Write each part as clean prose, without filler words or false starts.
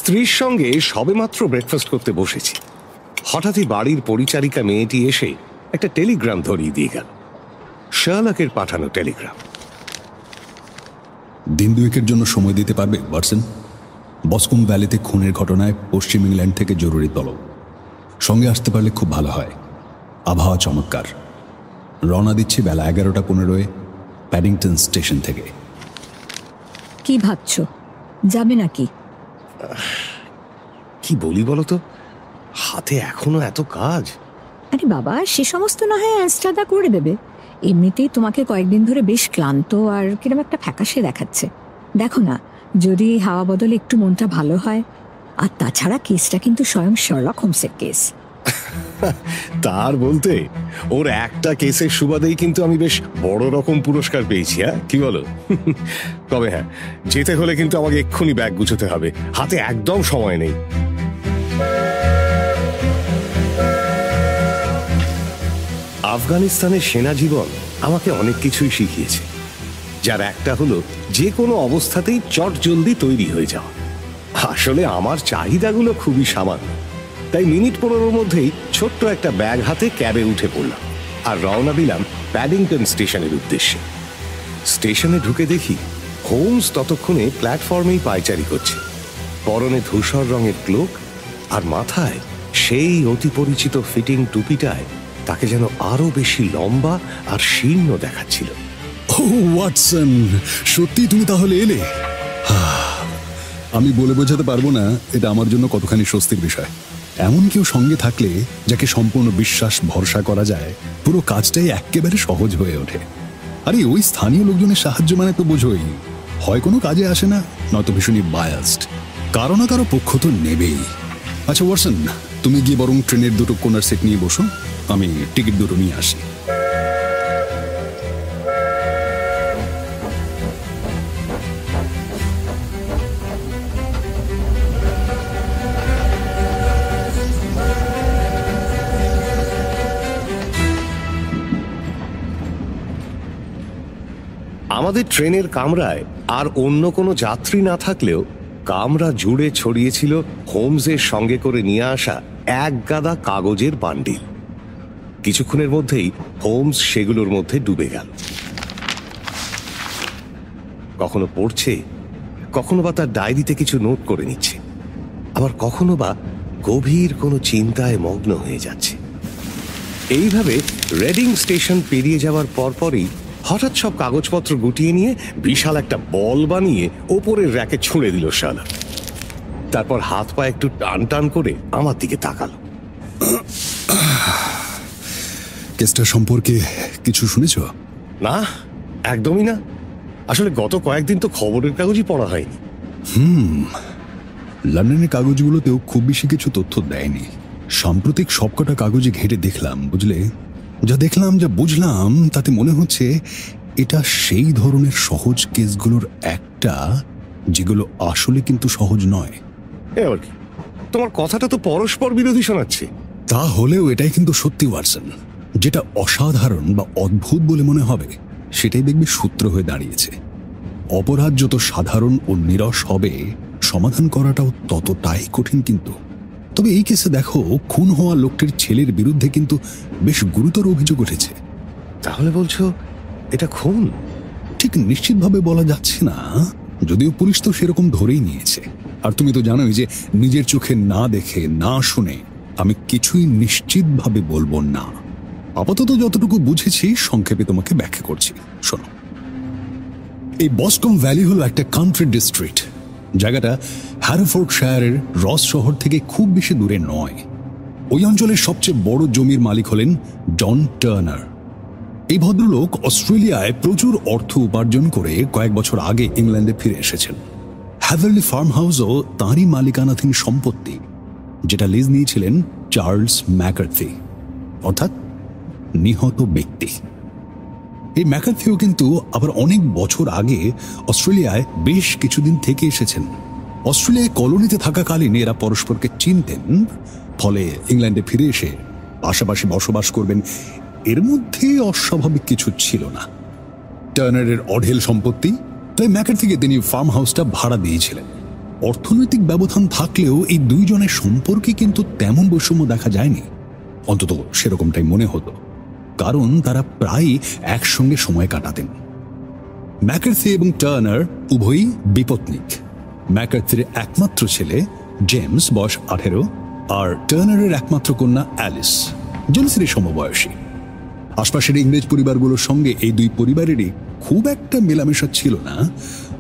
স্ত্রীর সঙ্গে সবেমাত্র ব্রেকফাস্ট করতে বসেছি, হঠাৎই বাড়ির পরিচারিকা মেয়েটি এসে একটা টেলিগ্রাম ধরিয়ে দিয়ে গেল। শার্লকের পাঠানো টেলিগ্রাম। দিন দুয়েকের জন্য সময় দিতে পারবে ওয়াটসন? বসকম ভ্যালিতে খুনের ঘটনায় পশ্চিম ইংল্যান্ড থেকে জরুরি তলব। সঙ্গে আসতে পারলে খুব ভালো হয়। আবহাওয়া চমৎকার। রওনা দিচ্ছি বেলা 11:15 প্যাডিংটন স্টেশন থেকে। কি ভাবছ, যাবে নাকি? কি বলি বলো তো, হাতে এখনো এত কাজ। আরে বাবা, সে সমস্ত না হয় অ্যানস্টাদা করে দেবে। এমনিতেই তোমাকে কয়েকদিন ধরে বেশ ক্লান্ত আর কিরকম একটা ফ্যাকাশে দেখাচ্ছে। দেখো না, যদি হাওয়া বদলে একটু মনটা ভালো হয়। আর তাছাড়া কেসটা কিন্তু স্বয়ং শার্লক হোমসের কেস। তার বলতে ওর একটা কেসের সুবাদেই কিন্তু আমি বেশ বড় রকম পুরস্কার পেয়েছি। হ্যাঁ, কি বলো? তবে হ্যাঁ, যেতে হলে কিন্তু আমাকে এক্ষুনি ব্যাগ গুছোতে হবে, হাতে একদম সময় নেই। আফগানিস্তানের সেনা জীবন আমাকে অনেক কিছুই শিখিয়েছে, যার একটা হলো যে কোনো অবস্থাতেই চটজলদি তৈরি হয়ে যাওয়া। আসলে আমার চাহিদাগুলো খুবই সামান্য, তাই মিনিট 15-র মধ্যেই ছোট্ট একটা ব্যাগ হাতে ক্যাবে উঠে পড়লাম আর রওনা দিলাম প্যাডিংটন স্টেশনের উদ্দেশ্যে। স্টেশনে ঢুকে দেখি হোমস ততক্ষণে প্ল্যাটফর্মেই পায়চারি করছে। পরনে ধূসর রঙের ক্লোক আর মাথায় সেই অতি পরিচিত ফিটিং টুপিটায় তাকে যেন আরো বেশি লম্বা আর শীর্ণ দেখাচ্ছিল। ও ওয়াটসন, সত্যি তুমি তাহলে এলে? আমি বলে বোঝাতে পারবো না এটা আমার জন্য কতখানি স্বস্তির বিষয়। এমন কেউ সঙ্গে থাকলে যাকে সম্পূর্ণ বিশ্বাস ভরসা করা যায়, পুরো কাজটাই একেবারে সহজ হয়ে ওঠে। আরে ওই স্থানীয় লোকজনের সাহায্য মানে তো বোঝোই, হয় কোনো কাজে আসে না, নয়তো ভীষণই বায়াসড। কারো না কারো পক্ষ তো নেবেই। আচ্ছা ওয়াটসন, তুমি গিয়ে বরং ট্রেনের দুটো কোনার সেট নিয়ে বসো, আমি টিকিট দুটো নিয়ে আসি। আমাদের ট্রেনের কামরায় আর অন্য কোনো যাত্রী না থাকলেও কামরা জুড়ে ছড়িয়েছিল হোমসের সঙ্গে করে নিয়ে আসা এক গাদা কাগজের বান্ডিল। কিছুক্ষণের মধ্যেই হোমস সেগুলোর মধ্যে ডুবে গেল। কখনো পড়ছে, কখনো বা তার ডায়েরিতে কিছু নোট করে নিচ্ছে, আবার কখনো বা গভীর কোনো চিন্তায় মগ্ন হয়ে যাচ্ছে। এইভাবে রেডিং স্টেশন পেরিয়ে যাওয়ার পরপরই হঠাৎ সব কাগজপত্র গুটিয়ে নিয়ে বিশাল একটা বল বানিয়ে ওপরের র্যাকে ছুঁড়ে দিল শালা। তারপর হাত পা একটু টান টান করে আমার দিকে তাকালো। কেসটা সম্পর্কে কিছু শুনেছ? না, একদমই না। আসলে গত কয়েকদিন তো খবরের কাগজই পড়া হয়নি। লন্ডনের কাগজগুলোতেও খুব বেশি কিছু তথ্য দেয়নি। সাম্প্রতিক সবকটা কাগজে ঘেঁটে দেখলাম, বুঝলে, যা দেখলাম, যা বুঝলাম, তাতে মনে হচ্ছে এটা সেই ধরনের সহজ কেসগুলোর একটা, যেগুলো আসলে কিন্তু সহজ নয়। এবার কি, তোমার কথাটা তো পরস্পর বিরোধী শোনাচ্ছে। তা হলেও এটাই কিন্তু সত্যি ওয়াটসন। যেটা অসাধারণ বা অদ্ভুত বলে মনে হবে, সেটাই দেখবে সূত্র হয়ে দাঁড়িয়েছে। অপরাধ যত সাধারণ ও নিরস হবে, সমাধান করাটাও ততটাই কঠিন। কিন্তু তবে এই কেসে দেখো, খুন হওয়া লোকটির ছেলের বিরুদ্ধে কিন্তু বেশ গুরুতর অভিযোগ উঠেছে। তাহলে বলছো এটা খুন? ঠিক নিশ্চিতভাবে বলা যাচ্ছে না, যদিও পুলিশ তো সেরকম ধরেই নিয়েছে। আর তুমি তো জানোই যে নিজের চোখে না দেখে না শুনে আমি কিছুই নিশ্চিতভাবে বলবো না। আপাতত যতটুকু বুঝেছি সংক্ষেপে তোমাকে ব্যাখ্যা করছি, শোনো। এই বসকম ভ্যালি হলো একটা কান্ট্রি ডিস্ট্রিক্ট। জায়গাটা হ্যারোফোর্ডশায়ারের রস শহর থেকে খুব বেশি দূরে নয়। ওই অঞ্চলের সবচেয়ে বড় জমির মালিক হলেন জন টার্নার। এই ভদ্রলোক অস্ট্রেলিয়ায় প্রচুর অর্থ উপার্জন করে কয়েক বছর আগে ইংল্যান্ডে ফিরে এসেছেন। হ্যাভারলি ফার্ম হাউসও তাঁরই মালিকানাধীন সম্পত্তি, যেটা লিজ নিয়েছিলেন চার্লস ম্যাকার্থি, অর্থাৎ নিহত ব্যক্তি। এই ম্যাকার্থিও কিন্তু আবার অনেক বছর আগে অস্ট্রেলিয়ায় বেশ কিছুদিন থেকে এসেছেন। অস্ট্রেলিয়ায় কলোনিতে থাকাকালীন এরা পরস্পরকে চিনতেন, ফলে ইংল্যান্ডে ফিরে এসে পাশাপাশি বসবাস করবেন, এর মধ্যে অস্বাভাবিক কিছু ছিল না। টার্নারের অঢেল সম্পত্তি, তাই ম্যাকার্থিকে তিনি ফার্ম হাউসটা ভাড়া দিয়েছিলেন। অর্থনৈতিক ব্যবধান থাকলেও এই দুইজনের সম্পর্কে কিন্তু তেমন বৈষম্য দেখা যায়নি, অন্তত সেরকমটাই মনে হতো, কারণ তারা প্রায় একসঙ্গে সময় কাটাতেন। ম্যাকার্থি এবং টার্নার উভয়ই বিপত্নিক। ম্যাকার্থির একমাত্র ছেলে জেমস, বয়স 18, আর টার্নারের একমাত্র কন্যা অ্যালিস, জেমসের সমবয়সী। আশপাশের ইংরেজ পরিবারগুলোর সঙ্গে এই দুই পরিবারেরই খুব একটা মেলামেশা ছিল না,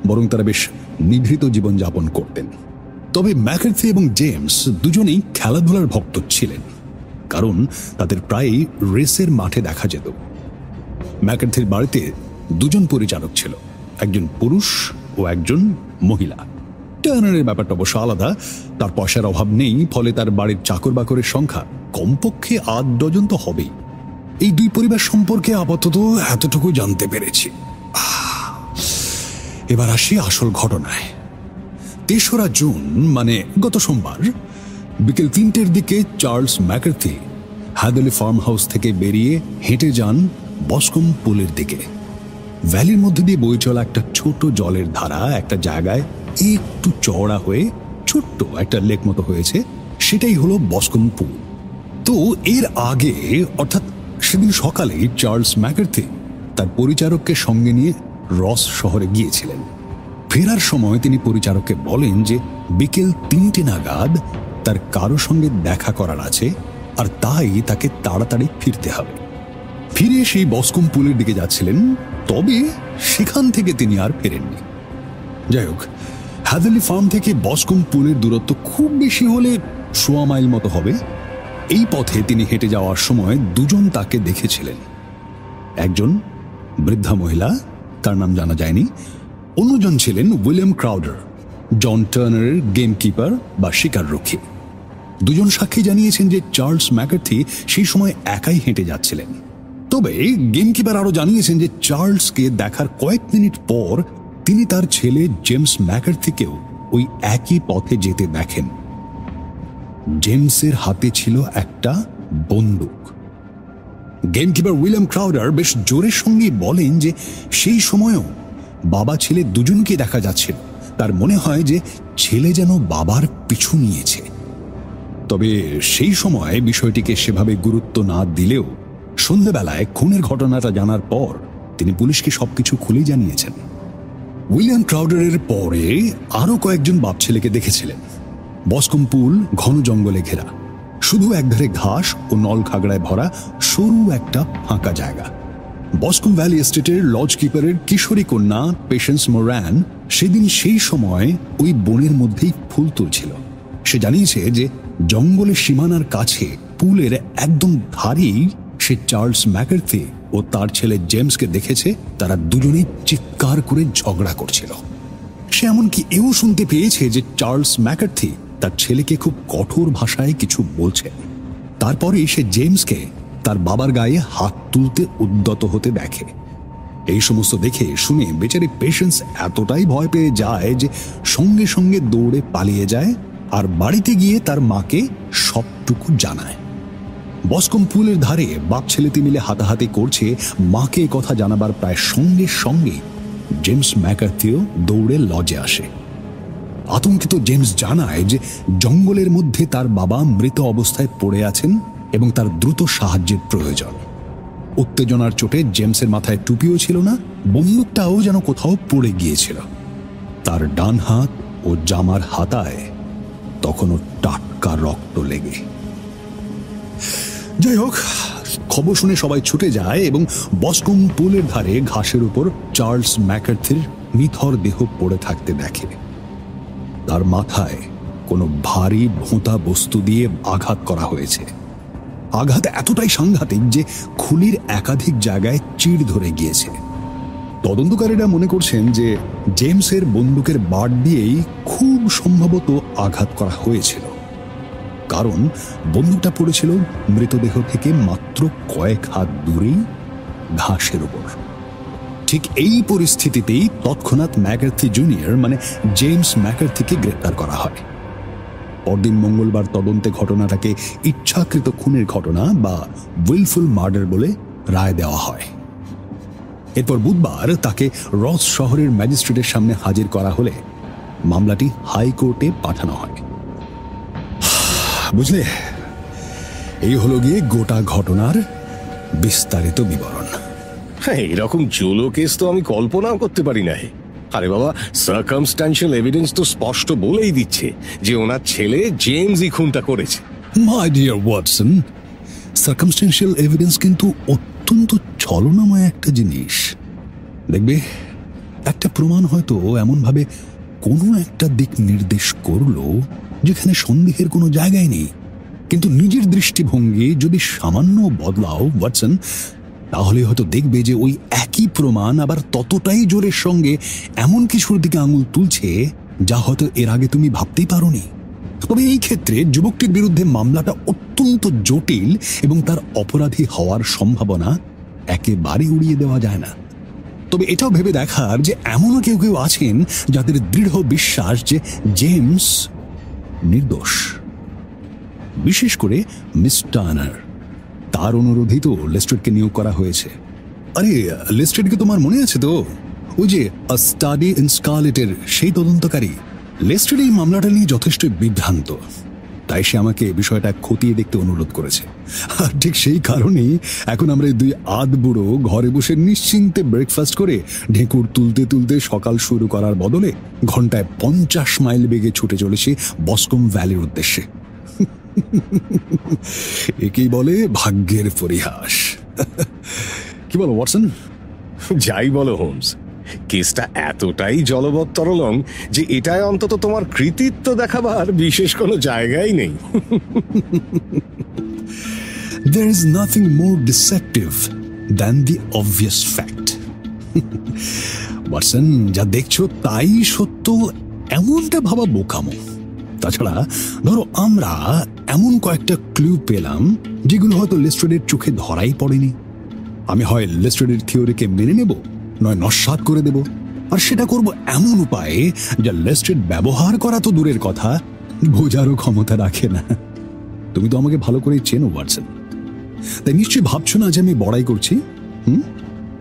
বরং তারা বেশ নিভৃত জীবনযাপন করতেন। তবে ম্যাকার্থি এবং জেমস দুজনেই খেলাধুলার ভক্ত ছিলেন, কারণ তাদের প্রায়ই রেসের মাঠে দেখা যেত। ম্যাকার্থির বাড়িতে দুজন পরিচারক ছিল, একজন পুরুষ ও একজন মহিলা। টার্নারের ব্যাপারটা অবশ্য আলাদা, তার পয়সার অভাব নেই, ফলে তার বাড়ির চাকর বাকরের সংখ্যা কমপক্ষে 8 ডজন তো হবেই। এই দুই পরিবার সম্পর্কে আপাতত এতটুকু জানতে পেরেছি। এবার আসি আসল ঘটনায়। 3রা জুন, মানে গত সোমবার বিকেল 3টের দিকে চার্লস ম্যাকার্থি হ্যাদলি ফার্ম হাউস থেকে বেরিয়ে হেঁটে যান বসকম পুলের দিকে। ভ্যালির মধ্যে দিয়ে বয়ে চলা একটা ছোট জলের ধারা একটা জায়গায় একটু চওড়া হয়ে ছোট্ট একটা লেক মতো হয়েছে, সেটাই হলো বসকম পুল। তো এর আগে, অর্থাৎ সেদিন সকালে চার্লস ম্যাকার্থি তার পরিচারককে সঙ্গে নিয়ে রস শহরে গিয়েছিলেন। ফেরার সময় তিনি পরিচারককে বলেন যে বিকেল 3টে নাগাদ তার কারো সঙ্গে দেখা করার আছে, আর তাই তাকে তাড়াতাড়ি ফিরতে হবে। ফিরে সেই বসকম পুলের দিকে যাচ্ছিলেন, তবে সেখান থেকে তিনি আর ফেরেননি। যাই হোক, হ্যাদলি ফার্ম থেকে বসকম পুলের দূরত্ব খুব বেশি হলে 1.25 মাইল মতো হবে। এই পথে তিনি হেঁটে যাওয়ার সময় দুজন তাকে দেখেছিলেন। একজন বৃদ্ধা মহিলা, তার নাম জানা যায়নি। অন্যজন ছিলেন উইলিয়াম ক্রাউডার, জন টার্নারের গেমকিপার বা শিকাররক্ষী। দুজন সাক্ষী জানিয়েছেন যে চার্লস ম্যাকার্থি সেই সময় একাই হেঁটে যাচ্ছিলেন। তবে গেমকিপার আরো জানিয়েছেন যে চার্লসকে দেখার কয়েক মিনিট পর তিনি তার ছেলে জেমস ম্যাকার্থিকেও ওই একই পথে যেতে দেখেন। জেমসের হাতে ছিল একটা বন্দুক। গেমকিপার উইলিয়াম ক্রাউডার বেশ জোরের সঙ্গে বলেন যে সেই সময়ও বাবা ছেলে দুজনকে দেখা যাচ্ছিল। তার মনে হয় যে ছেলে যেন বাবার পিছু নিয়েছে। তবে সেই সময় বিষয়টিকে সেভাবে গুরুত্ব না দিলেও সন্ধ্যাবেলায় খুনের ঘটনাটা জানার পর তিনি পুলিশকে সবকিছু খুলে জানিয়েছেন। উইলিয়াম ক্রাউডারের পরে আরো কয়েকজন বাপ ছেলেকে দেখেছিলেন। বসকম পুল ঘন জঙ্গলে ঘেরা, শুধু একধারে ঘাস ও নল খাগড়ায় ভরা সরু একটা ফাঁকা জায়গা। বসকম ভ্যালি এস্টেটের লজ কিপারের কিশোরী কন্যা পেশেন্স মোরান সেদিন সেই সময় ওই বনের মধ্যেই ফুল তুলছিল। সে জানিয়েছে যে জঙ্গলের সীমানার কাছে পুলের একদম ধারেই সে চার্লস ম্যাকার্থি ও তার ছেলে জেমসকে দেখেছে। তারা দুজনেই চিৎকার করে ঝগড়া করছিল। সে এমনকি এও শুনতে পেয়েছে যে চার্লস ম্যাকার্থি তার ছেলেকে খুব কঠোর ভাষায় কিছু বলছে। তারপরে সে জেমসকে তার বাবার গায়ে হাত তুলতে উদ্যত হতে দেখে। এই সমস্ত দেখে শুনে বেচারি পেশেন্স এতটাই ভয় পেয়ে যায় যে সঙ্গে সঙ্গে দৌড়ে পালিয়ে যায় আর বাড়িতে গিয়ে তার মাকে সবটুকু জানায়। বসকম পুলের ধারে বাপ ছেলেতে মিলে হাতাহাতি করছে। মাকে কথা জানাবার প্রায় সঙ্গে সঙ্গে জেমস ম্যাকার্থিও দৌড়ে লজে আসে। আতঙ্কিত জেমস জানায় যে জঙ্গলের মধ্যে তার বাবা মৃত অবস্থায় পড়ে আছেন এবং তার দ্রুত সাহায্যের প্রয়োজন। উত্তেজনার চোটে জেমসের মাথায় টুপিও ছিল না, বন্দুকটাও যেন কোথাও পড়ে গিয়েছিল। তার ডান হাত ও জামার হাতায় তখনও টাটকা রক্ত লেগে। যাই হোক, খবর শুনে সবাই ছুটে যায় এবং বসকম পুলের ধারে ঘাসের উপর চার্লস ম্যাকার্থির নিথর দেহ পড়ে থাকতে দেখে। তার মাথায় কোনো ভারী ভোঁতা বস্তু দিয়ে আঘাত করা হয়েছে। আঘাত এতটাই সাংঘাতিক যে খুলির একাধিক জায়গায় চিড় ধরে গিয়েছে। তদন্তকারীরা মনে করছেন যে জেমসের বন্দুকের বাট দিয়েই খুব সম্ভবত আঘাত করা হয়েছিল, কারণ বন্দুকটা পড়েছিল মৃতদেহ থেকে মাত্র কয়েক হাত দূরেই ঘাসের উপর। ঠিক এই পরিস্থিতিতেই তৎক্ষণাৎ ম্যাকার্থি জুনিয়র মানে জেমস ম্যাকার্থিকে গ্রেপ্তার করা হয়। পরদিন মঙ্গলবার তদন্তে ঘটনাটাকে ইচ্ছাকৃত খুনের ঘটনা বা উইলফুল মার্ডার বলে রায় দেওয়া হয়। এরপর বুধবার তাকে রস শহরের ম্যাজিস্ট্রেটের সামনে হাজির করা হলে মামলাটি হাইকোর্টে পাঠানো হয়। বুঝলে, এই হলো গিয়ে গোটা ঘটনার বিস্তারিত বিবরণ। হ্যাঁ, এরকম জোলো কেস তো আমি কল্পনাও করতে পারি না। আরে বাবা, সার্কামস্ট্যান্সিয়াল এভিডেন্স তো স্পষ্ট বলেই দিচ্ছে যে ওনার ছেলে জেমসই খুনটা করেছে। My dear Watson, circumstantial evidence কিন্তু অত্যন্ত ছলনাময় একটা জিনিস। দেখবে, একটা প্রমাণ হয়তো এমনভাবে কোনো একটা দিক নির্দেশ করলো যেখানে সন্দেহের কোনো জায়গায় নেই, কিন্তু নিজের দৃষ্টিভঙ্গি যদি সামান্য বদলাও ওয়াটসন, তাহলে হয়তো দেখবে যে ওই একই প্রমাণ আবার ততটাই জোরের সঙ্গে এমন কিছুর দিকে আঙুল তুলছে যা হয়তো এর আগে তুমি ভাবতেই পারোনি। তবে এই ক্ষেত্রে যুবকটির বিরুদ্ধে মামলাটা অত্যন্ত জটিল এবং তার অপরাধী হওয়ার সম্ভাবনা একেবারে উড়িয়ে দেওয়া যায় না। তবে এটাও ভেবে দেখার যে এমনও কেউ কেউ আছেন যাদের দৃঢ় বিশ্বাস যে জেমস নির্দোষ। বিশেষ করে মিস টার্নার, তার অনুরোধেই তো লেস্ট্রেডকে নিয়োগ করা হয়েছে। আরে, লেস্ট্রেডকে তোমার মনে আছে তো? ওই যে আ স্টাডি ইন স্কারলেটের সেই তদন্তকারী। লেস্ট্রেড এই মামলাটা নিয়ে যথেষ্ট বিভ্রান্ত, তাই সে আমাকে বিষয়টা খতিয়ে দেখতে অনুরোধ করেছে। আর ঠিক সেই কারণেই এখন আমরা দুই আধবুড়ো ঘরে বসে নিশ্চিন্তে ব্রেকফাস্ট করে ঢেকুর তুলতে তুলতে সকাল শুরু করার বদলে ঘন্টায় 50 মাইল বেগে ছুটে চলেছি বসকম ভ্যালির উদ্দেশ্যে। একেই বলে ভাগ্যের পরিহাস। কি বলো ওয়াটসন? যাই বলো হোমস, কেসটা এতটাই জলবত্তরলং যে এটাই অন্তত তোমার কৃতিত্ব দেখাবার বিশেষ কোনো জায়গাই নেই। There is nothing more deceptive than the obvious fact. Watson, যা দেখছো তাই সত্য এমনটা ভাবা বোকামো। তাছাড়া ধরো, আমরা এমন কয়েকটা ক্লু পেলাম যেগুলো হয়তো লেস্ট্রেডের চোখে ধরাই পড়েনি। আমি হয় লেস্ট্রেডের থিওরিকে মেনে নেব, নয় নস্যাৎ করে দেব, আর সেটা করব এমন উপায়ে যা লেস্ট্রেড ব্যবহার করা তো দূরের কথা, বোঝারও ক্ষমতা রাখে না। তুমি তো আমাকে ভালো করে চেনো ওয়াটসন, তাই নিশ্চয়ই ভাবছো না যে আমি বড়াই করছি।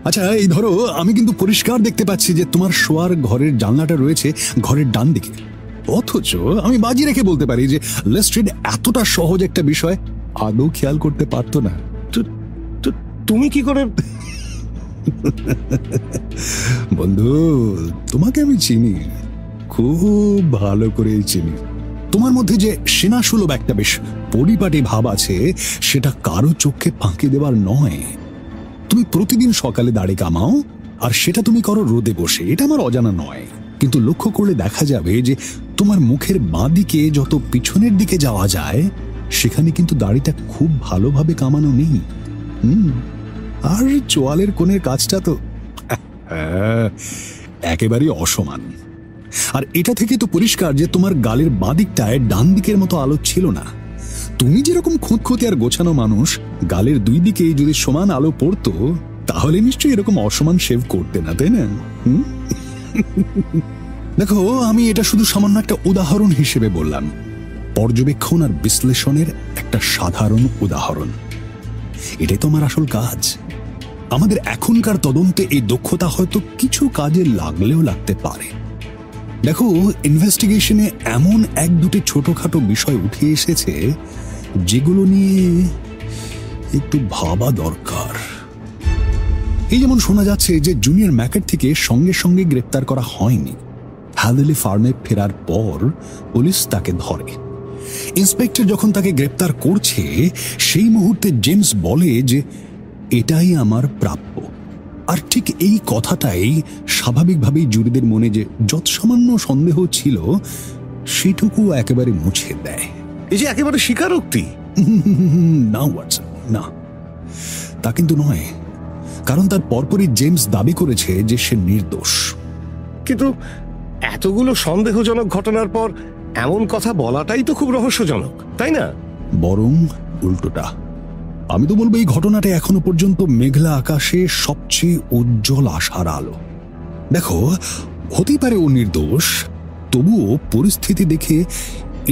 আচ্ছা, এই ধরো, আমি কিন্তু পরিষ্কার দেখতে পাচ্ছি যে তোমার শোয়ার ঘরের জানলাটা রয়েছে ঘরের ডান দিকে, অথচ আমি বাজি রেখে বলতে পারি যে লেস্ট্রেড এতটা সহজ একটা বিষয় আদৌ খেয়াল করতে পারতো না। তুমি কি করে? বন্ধু, তোমাকে আমি চিনি, খুব ভালো করে চিনি। তোমার মধ্যে যে সেনাসুলভ একটা বেশ পরিপাটি ভাব আছে, সেটা কারো চোখে ফাঁকি দেওয়ার নয়। তুমি প্রতিদিন সকালে দাড়ি কামাও, আর সেটা তুমি করো রোদে বসে, এটা আমার অজানা নয়। কিন্তু লক্ষ্য করলে দেখা যাবে যে তোমার মুখের বাঁ দিকে যত পিছনের দিকে যাওয়া যায়, সেখানে কিন্তু দাড়িটা খুব ভালোভাবে কামানো নেই। আর চোয়ালের কোণের কাজটা তো একেবারেই অসমান। আর এটা থেকে তো পরিষ্কার যে তোমার গালের বাঁ দিকটায় ডান দিকের মতো আলো ছিল না। তুমি যেরকম খুঁতখুঁতে আর গোছানো মানুষ, গালের দুই দিকে যদি সমান আলো পড়তো, তাহলে নিশ্চয়ই এরকম অসমান শেভ করতে না, তাই না? দেখো, আমি এটা শুধু সামান্য একটা উদাহরণ হিসেবে বললাম, পর্যবেক্ষণ আর বিশ্লেষণের একটা সাধারণ উদাহরণ। এটাই তো আমার আসল কাজ। আমাদের এখনকার তদন্তে এই দক্ষতা হয়তো কিছু কাজে লাগলেও লাগতে পারে। দেখো, ইনভেস্টিগেশনে এমন এক দুটি ছোটখাটো বিষয় উঠে এসেছে যেগুলো নিয়ে একটু ভাবা দরকার। এই যেমন শোনা যাচ্ছে যে জুনিয়র ম্যাকেট থেকে সঙ্গে সঙ্গে গ্রেপ্তার করা হয়নি। হ্যালেলি ফার্মে ফেরার পর পুলিশ তাকে ধরে। ইন্সপেক্টর যখন তাকে গ্রেপ্তার করছে, সেই মুহূর্তে জেমস বলে যে এটাই আমার প্রাপ্য। আর ঠিক এই কথাটাই স্বাভাবিকভাবেই জুরিদের মনে যে যত সামান্য সন্দেহ ছিল, সেটুকু একেবারে মুছে দেয়। এই যে একেবারে স্বীকারোক্তি। না ওয়াটসন, না, তা কিন্তু নয়। কারণ তার পরপরই জেমস দাবি করেছে যে সে নির্দোষ। কিন্তু এতগুলো সন্দেহজনক ঘটনার পর এমন কথা বলাটাই তো খুব রহস্যজনক, তাই না? বরং উল্টোটা। আমি তো বলবো এই ঘটনাটা এখনো পর্যন্ত মেঘলা আকাশে সবচেয়ে উজ্জ্বল আশার আলো। দেখো, হতেই পারে ও নির্দোষ, তবুও পরিস্থিতি দেখে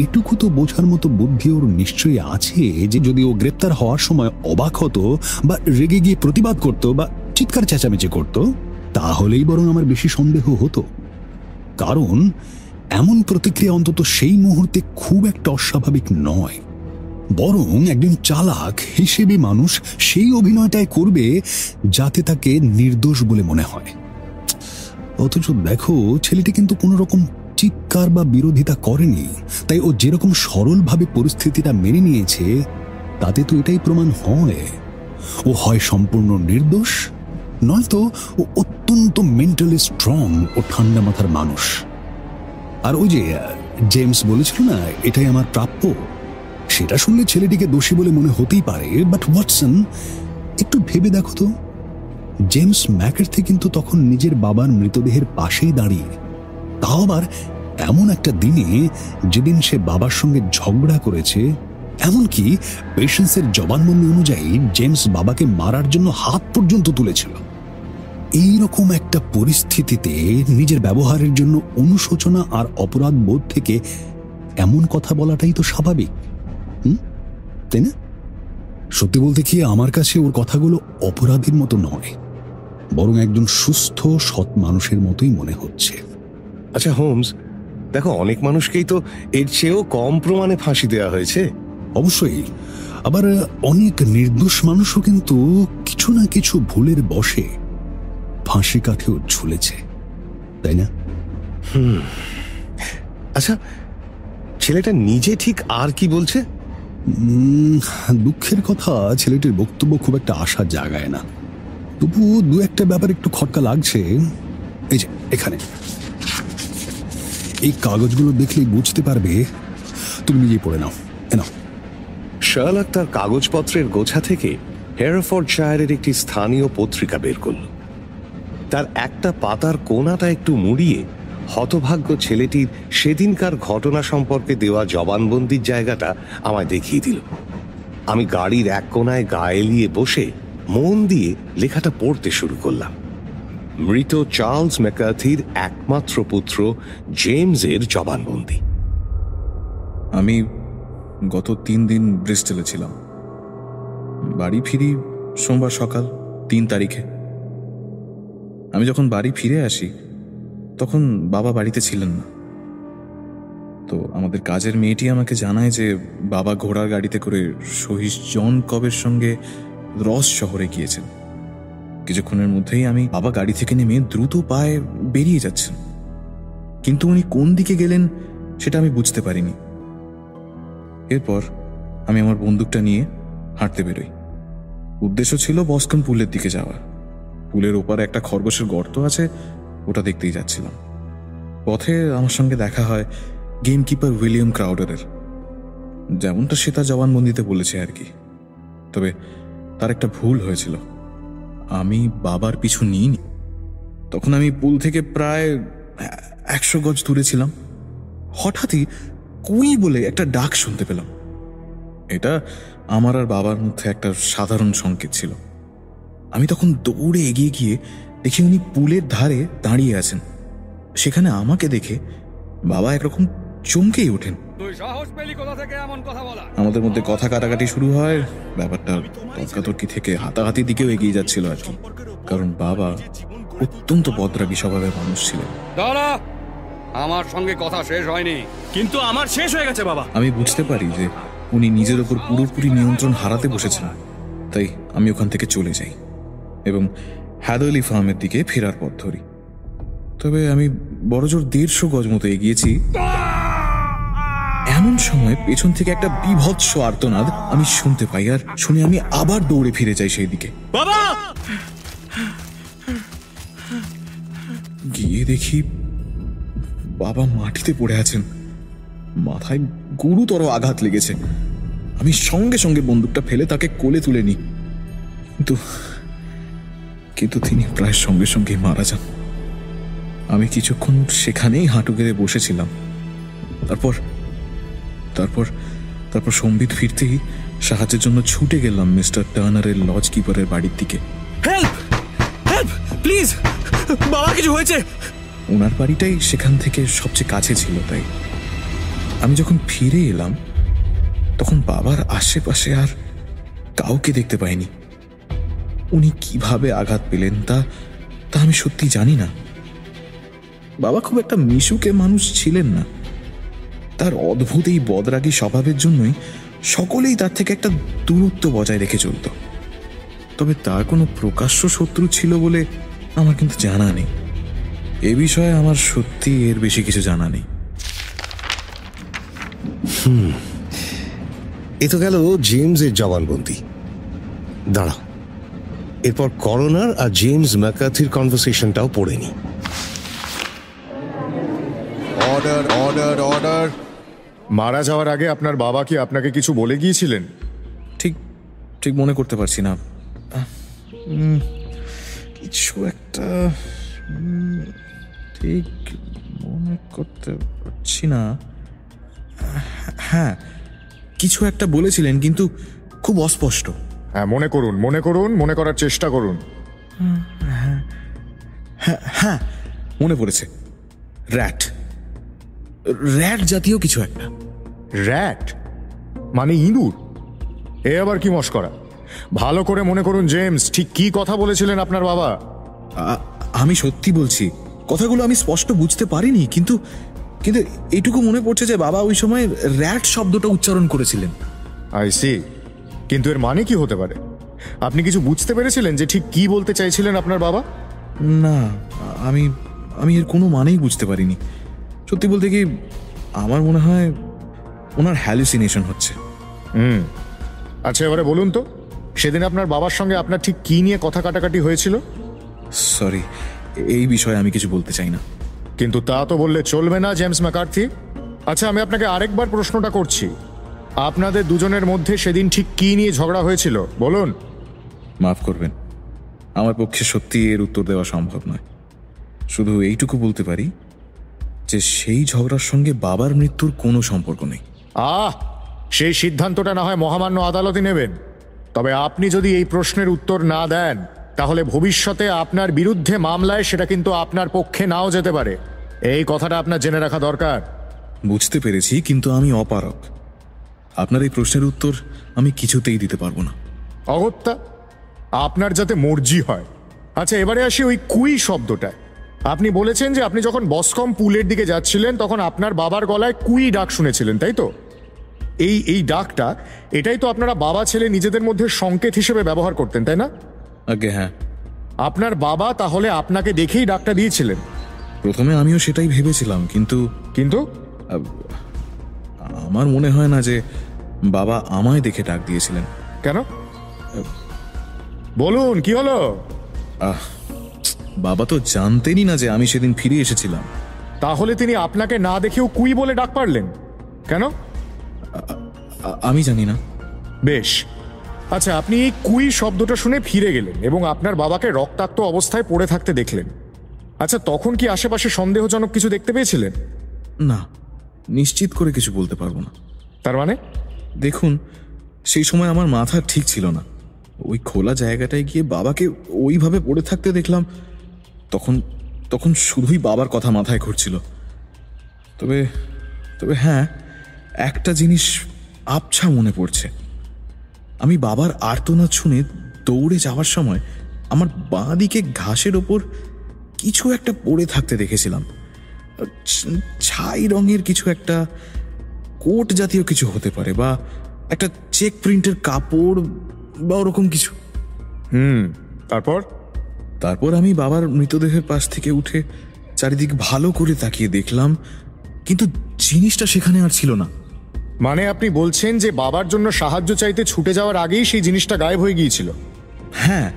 এটুকু তো বোঝার মতো বুদ্ধি ওর নিশ্চয়ই আছে যে যদি ও গ্রেপ্তার হওয়ার সময় অবাক হতো বা রেগে গিয়ে প্রতিবাদ করত বা চিৎকার চেঁচামেচি করত, তাহলেই বরং আমার বেশি সন্দেহ হতো। কারণ এমন প্রতিক্রিয়া অন্তত সেই মুহূর্তে খুব একটা অস্বাভাবিক নয়, বরং একজন চালাক হিসেবে মানুষ সেই অভিনয়টাই করবে যাতে তাকে নির্দোষ বলে মনে হয়। অথচ দেখো, ছেলেটি কিন্তু কোনো রকম চিৎকার বা বিরোধিতা করেনি, তাই ও যেরকম সরলভাবে পরিস্থিতিটা মেনে নিয়েছে তাতে তো এটাই প্রমাণ হয় ও হয় সম্পূর্ণ নির্দোষ, নয়তো ও অত্যন্ত মেন্টালি স্ট্রং ও ঠান্ডা মাথার মানুষ। আর ওই যে জেমস বলেছিল না, এটাই আমার প্রাপ্য, সেটা শুনলে ছেলেটিকে দোষী বলে মনে হতেই পারে। বাট ওয়াটসন, একটু ভেবে দেখো তো, জেমস ম্যাকার্থি কিন্তু তখন নিজের বাবার মৃতদেহের পাশেই দাঁড়িয়ে, তাও আবার এমন একটা দিনে যেদিন সে বাবার সঙ্গে ঝগড়া করেছে। এমনকি পেশেন্সের জবানবন্দি অনুযায়ী জেমস বাবাকে মারার জন্য হাত পর্যন্ত তুলেছিল। এইরকম একটা পরিস্থিতিতে নিজের ব্যবহারের জন্য অনুশোচনা আর অপরাধ বোধ থেকে এমন কথা বলাটাই তো স্বাভাবিক, তাই না? সত্যি বলতে কি, আমার কাছে ওর কথাগুলো অপরাধীর মতো নয়, বরং একজন সুস্থ সৎ মানুষের মতোই মনে হচ্ছে। আচ্ছা হোমস, দেখো অনেক মানুষকেই তো এর চেয়েও কম প্রমাণে ফাঁসি দেওয়া হয়েছে। অবশ্যই, আবার অনেক নির্দোষ মানুষও কিন্তু কিছু না কিছু ভুলের বশে ফাঁসি কাঠেও ঝুলেছে, তাই না? আচ্ছা, ছেলেটা নিজে ঠিক আর কি বলছে? দুঃখের কথা, ছেলেটির বক্তব্য খুব একটা আশা জাগায় না, তবু দু একটা ব্যাপার একটু খটকা লাগছে। এই যে এখানে এই কাগজগুলো দেখলেই বুঝতে পারবে, তুমি নিজেই পড়ে নাও। শার্লক তার কাগজপত্রের গোছা থেকে হেয়ারফোর্ডশায়ারের একটি স্থানীয় পত্রিকা বের করল। তার একটা পাতার কোণাটা একটু মুড়িয়ে হতভাগ্য ছেলেটির সেদিনকার ঘটনা সম্পর্কে দেওয়া জবানবন্দির জায়গাটা আমায় দেখিয়ে দিল। আমি গাড়ির এক কোণায় গা এলিয়ে বসে মন দিয়ে লেখাটা পড়তে শুরু করলাম। মৃত চার্লস ম্যাকার্থির একমাত্র পুত্র জেমসের জবানবন্দি। আমি গত 3 দিন ব্রিস্টলে ছিলাম। বাড়ি ফিরি সোমবার সকাল 3 তারিখে। আমি যখন বাড়ি ফিরে আসি তখন বাবা বাড়িতে ছিলেন না। তো আমাদের কাজের মেয়েটি আমাকে জানায় যে বাবা ঘোড়ার গাড়িতে করে শহীদ জন কবের সঙ্গে রস শহরে গিয়েছেন। কিছুক্ষণের মধ্যেই আমি বাবা গাড়ি থেকে নেমে দ্রুত পায়ে বেরিয়ে যাচ্ছেন, কিন্তু উনি কোন দিকে গেলেন সেটা আমি বুঝতে পারিনি। এরপর আমি আমার বন্দুকটা নিয়ে হাঁটতে বেরোই। উদ্দেশ্য ছিল বস্কন পুলের দিকে যাওয়া। পুলের ওপারে একটা খরগোশের গর্ত আছে, ওটা দেখতেই যাচ্ছিলাম। পথে আমার সঙ্গে দেখা হয় গেমকিপার উইলিয়াম ক্রাউডারের, যেমনটা সে তার জবানবন্দিতে বলেছে আর কি। তবে তার একটা ভুল হয়েছিল, আমি বাবার পিছু নিইনি। তখন আমি পুল থেকে প্রায় 100 গজ দূরে ছিলাম। হঠাৎই কুই বলে একটা ডাক শুনতে পেলাম। এটা আমার আর বাবার মধ্যে একটা সাধারণ সংকেত ছিল। আমি তখন দৌড়ে এগিয়ে গিয়ে দেখি উনি পুলের ধারে দাঁড়িয়ে আছেন। সেখানে আমাকে দেখে বাবা একরকম চমকেই ওঠেন। আমাদের মধ্যে কথা কাটাকাটি শুরু হয়। ব্যাপারটা তর্কাতর্কি থেকে হাতাহাতির দিকেও এগিয়ে যাচ্ছিল আর কি, কারণ বাবা অত্যন্ত বদরাগী স্বভাবের মানুষ ছিলেন। আমার সঙ্গে কথা শেষ হয়নি, কিন্তু আমার শেষ হয়ে গেছে বাবা। আমি বুঝতে পারি যে উনি নিজের ওপর পুরোপুরি নিয়ন্ত্রণ হারাতে বসেছেন, তাই আমি ওখান থেকে চলে যাই এবং হ্যাদলি ফার্মের দিকে ফেরার পথ ধরি। তবে আমি বড়জোর 150 গজ মতো এগিয়েছি, এমন সময় পেছন থেকে একটা বিভৎস আর্তনাদ আমি শুনতে পাই, আর শুনে আমি আবার দৌড়ে ফিরে যাই সেই দিকে। বাবা! গিয়ে দেখি বাবা মাটিতে পড়ে আছেন, মাথায় গুরুতর আঘাত লেগেছে। আমি সঙ্গে সঙ্গে বন্দুকটা ফেলে তাকে কোলে তুলে নিই, কিন্তু তিনি প্রায় সঙ্গে সঙ্গে মারা যান। আমি কিছুক্ষণ সেখানেই হাঁটু গেড়ে বসেছিলাম। তারপর সম্বিত ফিরতেই সাহায্যের জন্য ছুটে গেলাম মিস্টার টার্নারের লজ কিপারের বাড়ির দিকে। হেল্প, হেল্প, প্লিজ, বাবা কিছু হয়েছে। ওনার বাড়িটাই সেখান থেকে সবচেয়ে কাছে ছিল, তাই আমি যখন ফিরে এলাম তখন বাবার আশেপাশে আর কাউকে দেখতে পাইনি। উনি কিভাবে আঘাত পেলেন তা আমি সত্যি জানি না। বাবা খুব একটা মিশুকে মানুষ ছিলেন না। তার অদ্ভুত এই বদরাগী স্বভাবের জন্যই সকলেই তার থেকে একটা দূরত্ব বজায় রেখে চলত। তবে তার কোনো প্রকাশ্য শত্রু ছিল বলে আমার কিন্তু জানা নেই। এ বিষয়ে আমার সত্যি এর বেশি কিছু জানা নেই। এ তো গেল জেমসের জবানবন্দি। দাঁড়াও, এরপর করোনার আর জেমস ম্যাকার্থির কনভারসেশনটাও পড়ে নি। Order order order. মারা যাওয়ার আগে আপনার বাবা কি আপনাকে কিছু বলে গিয়েছিলেন? ঠিক ঠিক মনে করতে পারছি না। কিছু একটা ঠিক মনে করতে পারছি না। হ্যাঁ, কিছু একটা বলেছিলেন, কিন্তু খুব অস্পষ্ট। হ্যাঁ, মনে করুন, মনে করুন, মনে করার চেষ্টা করুন। হ্যাঁ, মনে পড়েছে। র্যাট র্যাট জাতীয় কিছু একটা। র্যাট মানে ইঁদুর? এ আবার কি মশকরা? ভালো করে মনে করুন জেমস, ঠিক কি কথা বলেছিলেন আপনার বাবা? আমি সত্যি বলছি, কথাগুলো আমি স্পষ্ট বুঝতে পারিনি, কিন্তু কিন্তু এইটুকু মনে পড়ছে যে বাবা ওই সময় র্যাট শব্দটা উচ্চারণ করেছিলেন। I see. কিন্তু এর মানে কি হতে পারে? আপনি কিছু বুঝতে পেরেছিলেন যে ঠিক কি বলতে চাইছিলেন আপনার বাবা? না, আমি এর কোনো মানেই বুঝতে পারিনি। সত্যি বলতে কি, আমার মনে হয় ওনার হ্যালুসিনেশন হচ্ছে। আচ্ছা, এবারে বলুন তো, সেদিন আপনার বাবার সঙ্গে আপনার ঠিক কি নিয়ে কথা কাটাকাটি হয়েছিল? সরি, এই বিষয়ে আমি কিছু বলতে চাই না। কিন্তু তা তো বললে চলবে না জেমস ম্যাকার্থি। আচ্ছা, আমি আপনাকে আরেকবার প্রশ্নটা করছি, আপনাদের দুজনের মধ্যে সেদিন ঠিক কি নিয়ে ঝগড়া হয়েছিল বলুন। মাফ করবেন, আমার পক্ষে সত্যি এর উত্তর দেওয়া সম্ভব নয়। শুধু এইটুকু বলতে পারি যে সেই ঝগড়ার সঙ্গে বাবার মৃত্যুর কোনো সম্পর্ক নেই। সেই সিদ্ধান্তটা না হয় মহামান্য আদালতে নেবেন। তবে আপনি যদি এই প্রশ্নের উত্তর না দেন, তাহলে ভবিষ্যতে আপনার বিরুদ্ধে মামলায় সেটা কিন্তু আপনার পক্ষে নাও যেতে পারে। এই কথাটা আপনার জেনে রাখা দরকার। বুঝতে পেরেছি, কিন্তু আমি অপারগ। আপনার এই প্রশ্নের উত্তর আমি কিছুতেই দিতে পারবো না। অগত্যা, আপনার যাতে মর্জি হয়। আচ্ছা, এবারে আসি ওই কুই শব্দটা। আপনি বলেছেন যে আপনি যখন বসকম পুলের দিকে যাচ্ছিলেন তখন আপনার বাবার গলায় কুই ডাক শুনেছিলেন, তাই তো? এই ডাকটা, এটাই তো আপনারা বাবা ছেলে নিজেদের মধ্যে সংকেত হিসেবে ব্যবহার করতেন, তাই না? আগে হ্যাঁ। আপনার বাবা তাহলে আপনাকে দেখেই ডাকটা দিয়েছিলেন? প্রথমে আমিও সেটাই ভেবেছিলাম, কিন্তু আমার মনে হয় না যে বাবা আমায় দেখে ডাক দিয়েছিলেন। কেন? বলুন, কি হলো? বাবা তো জানতেনই না যে আমি সেদিন ফিরে এসেছিলাম। তাহলে তিনি আপনাকে না দেখেও কুই বলে ডাক পারলেন কেন? আমি জানি না। বেশ, আচ্ছা, আপনি এই কুই শব্দটা শুনে ফিরে গেলেন এবং আপনার বাবাকে রক্তাক্ত অবস্থায় পড়ে থাকতে দেখলেন। আচ্ছা, তখন কি আশেপাশে সন্দেহজনক কিছু দেখতে পেয়েছিলেন? না, নিশ্চিত করে কিছু বলতে পারবো না। তার মানে? দেখুন, সেই সময় আমার মাথা ঠিক ছিল না। ওই খোলা জায়গাটায় গিয়ে বাবাকে ওইভাবে পড়ে থাকতে দেখলাম, তখন শুধুই বাবার কথা মাথায় ঘুরছিল। তবে হ্যাঁ, একটা জিনিস আবছা মনে পড়ছে। আমি বাবার আর্তনাদ শুনে দৌড়ে যাওয়ার সময় আমার বাঁ দিকে ঘাসের ওপর কিছু একটা পড়ে থাকতে দেখেছিলাম। ছাই রঙের কিছু একটা, কোট জাতীয় কিছু হতে পারে, বা একটা চেক প্রিন্টের কাপড় বা ওরকম কিছু। তারপর আমি বাবার মৃতদেহের পাশ থেকে উঠে চারিদিক ভালো করে তাকিয়ে দেখলাম, কিন্তু জিনিসটা সেখানে আর ছিল না। মানে আপনি বলছেন যে বাবার জন্য সাহায্য চাইতে ছুটে যাওয়ার আগেই সেই জিনিসটা গায়েব হয়ে গিয়েছিল? হ্যাঁ,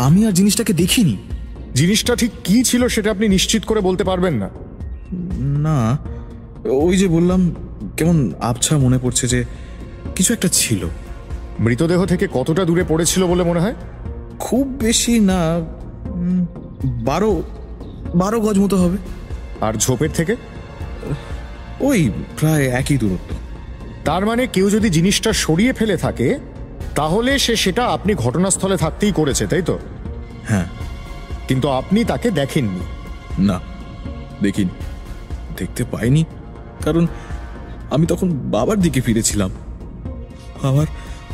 আমি আর জিনিসটাকে দেখিনি। জিনিসটা ঠিক কি ছিল সেটা আপনি নিশ্চিত করে বলতে পারবেন না? না, ওই যে বললাম, কেমন আবছা মনে পড়ছে যে কিছু একটা ছিল। মৃতদেহ থেকে কতটা দূরে পড়েছিল বলে মনে হয়? খুব বেশি না, 12 গজ মতো হবে। আর ঝোপের থেকে? ওই প্রায় একই দূরত্ব। তার মানে কেউ যদি জিনিসটা সরিয়ে ফেলে থাকে, তাহলে সেটা আপনি ঘটনাস্থলে থাকতেই করেছে, তাই তো? হ্যাঁ। কিন্তু আপনি তাকে দেখেননি? না, দেখিনি, দেখতে পাইনি, কারণ আমি তখন বাবার দিকে ফিরেছিলাম।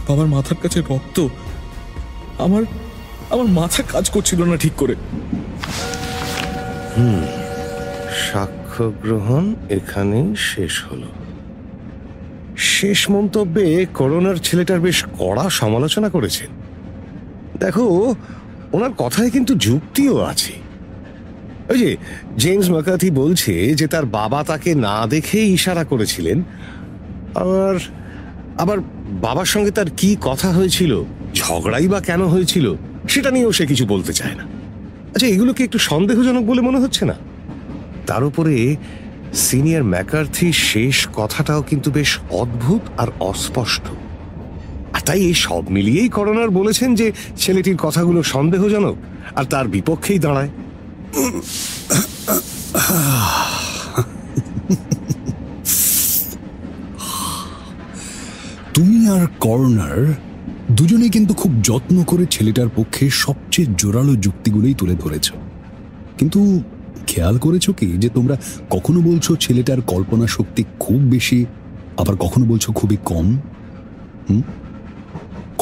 বাবার মাথার কাছে রক্ত, আমার মাথা কাজ করছিল না ঠিক করে। সাক্ষ্য গ্রহণ এখানেই শেষ হলো। শেষ মন্তব্যে করোনার ছেলেটার বেশ কড়া সমালোচনা করেছেন। দেখো, ওনার কথায় কিন্তু যুক্তিও আছে। ওই যে জেমস ম্যাকার্থি বলছে যে তার বাবা তাকে না দেখেই ইশারা করেছিলেন, আবার আবার বাবার সঙ্গে তার কি কথা হয়েছিল, ঝগড়াই বা কেন হয়েছিল, সেটা নিয়েও সে কিছু বলতে চায় না। আচ্ছা, এগুলো কি একটু সন্দেহজনক বলে মনে হচ্ছে না? তার উপরে সিনিয়র ম্যাকার্থির শেষ কথাটাও কিন্তু বেশ অদ্ভুত আর অস্পষ্ট। আর তাই এই সব মিলিয়েই করোনার বলেছেন যে ছেলেটির কথাগুলো সন্দেহজনক আর তার বিপক্ষেই দাঁড়ায়। তুমি আর কর্নার দুজনেই কিন্তু খুব যত্ন করে ছেলেটার পক্ষে সবচেয়ে জোরালো যুক্তিগুলোই তুলে ধরেছ, কিন্তু খেয়াল করেছো কি যে তোমরা কখনো বলছো ছেলেটার কল্পনা শক্তি খুব বেশি, আবার কখনো বলছো খুবই কম।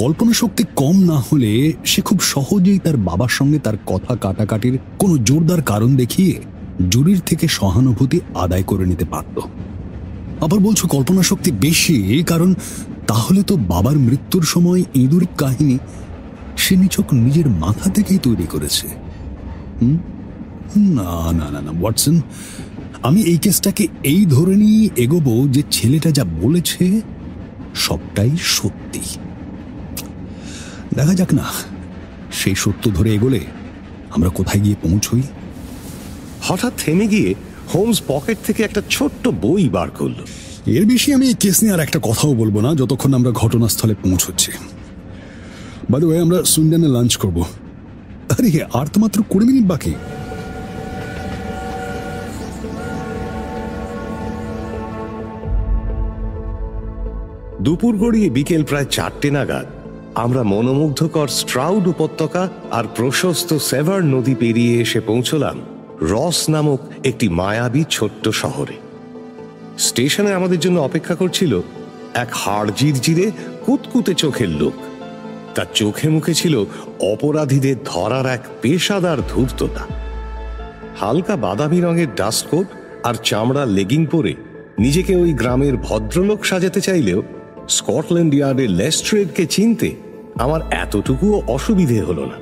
কল্পনা শক্তি কম না হলে সে খুব সহজেই তার বাবার সঙ্গে তার কথা কাটাকাটির কোনো জোরদার কারণ দেখিয়ে জুরির থেকে সহানুভূতি আদায় করে নিতে পারত। আবার বলছো কল্পনা শক্তি বেশি, কারণ তাহলে তো বাবার মৃত্যুর সময় ইঁদুর কাহিনী সে নিছক নিজের মাথা থেকেই তৈরি করেছে। না না না না ওয়াটসন, আমি এই কেসটাকে এই ধরে নিয়ে এগোবো যে ছেলেটা যা বলেছে সবটাই সত্যি। দেখা যাক না সেই সত্য ধরে এগোলে আমরা কোথায় গিয়ে পৌঁছই। হঠাৎ থেমে গিয়ে হোমস পকেট থেকে একটা ছোট্ট বই বার করলো। এর বেশি আমি এই কেস নিয়ে আর একটা কথাও বলবো না যতক্ষণ আমরা ঘটনাস্থলে পৌঁছচ্ছি। বাই দ্য ওয়ে, আমরা সুইন্ডেনে লাঞ্চ করব। আরে আর তো মাত্র 20 মিনিট বাকি। দুপুর গড়িয়ে বিকেল প্রায় 4টে নাগাদ আমরা মনোমুগ্ধকর স্ট্রাউড উপত্যকা আর প্রশস্ত সেভার নদী পেরিয়ে এসে পৌঁছলাম রস নামক একটি মায়াবী ছোট্ট শহরে। স্টেশনে আমাদের জন্য অপেক্ষা করছিল এক হাড় জিরজিরে কুতকুতে চোখের লোক। তার চোখে মুখে ছিল অপরাধীদের ধরার এক পেশাদার ধূর্ততা। হালকা বাদামি রঙের ডাস্টকোট আর চামড়ার লেগিং পরে নিজেকে ওই গ্রামের ভদ্রলোক সাজাতে চাইলেও স্কটল্যান্ড ইয়ার্ডের লেস্ট্রেডকে চিনতে আমার এতটুকুও অসুবিধে হলো না।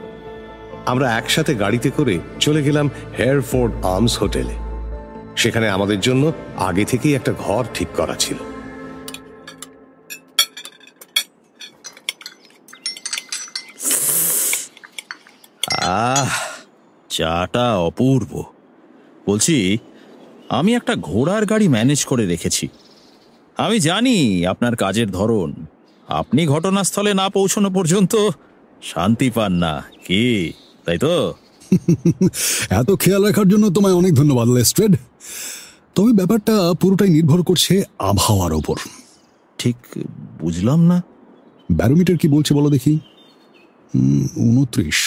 আমরা একসাথে গাড়িতে করে চলে গেলাম হেয়ারফোর্ড আর্মস হোটেলে। সেখানে আমাদের জন্য আগে থেকেই একটা ঘর ঠিক করা ছিল। চাটা অপূর্ব। বলছি, আমি একটা ঘোড়ার গাড়ি ম্যানেজ করে রেখেছি। আমি জানি আপনার কাজের ধরন, আপনি ঘটনাস্থলে না পৌঁছানো পর্যন্ত শান্তি পান না, কি তাই তো? এত খেয়াল রাখার জন্য তোমায় অনেক ধন্যবাদ লেস্ট্রেড। তবে ব্যাপারটা পুরোটাই নির্ভর করছে আবহাওয়ার ওপর। ঠিক বুঝলাম না। ব্যারোমিটার কি বলছে বলো দেখি? 29।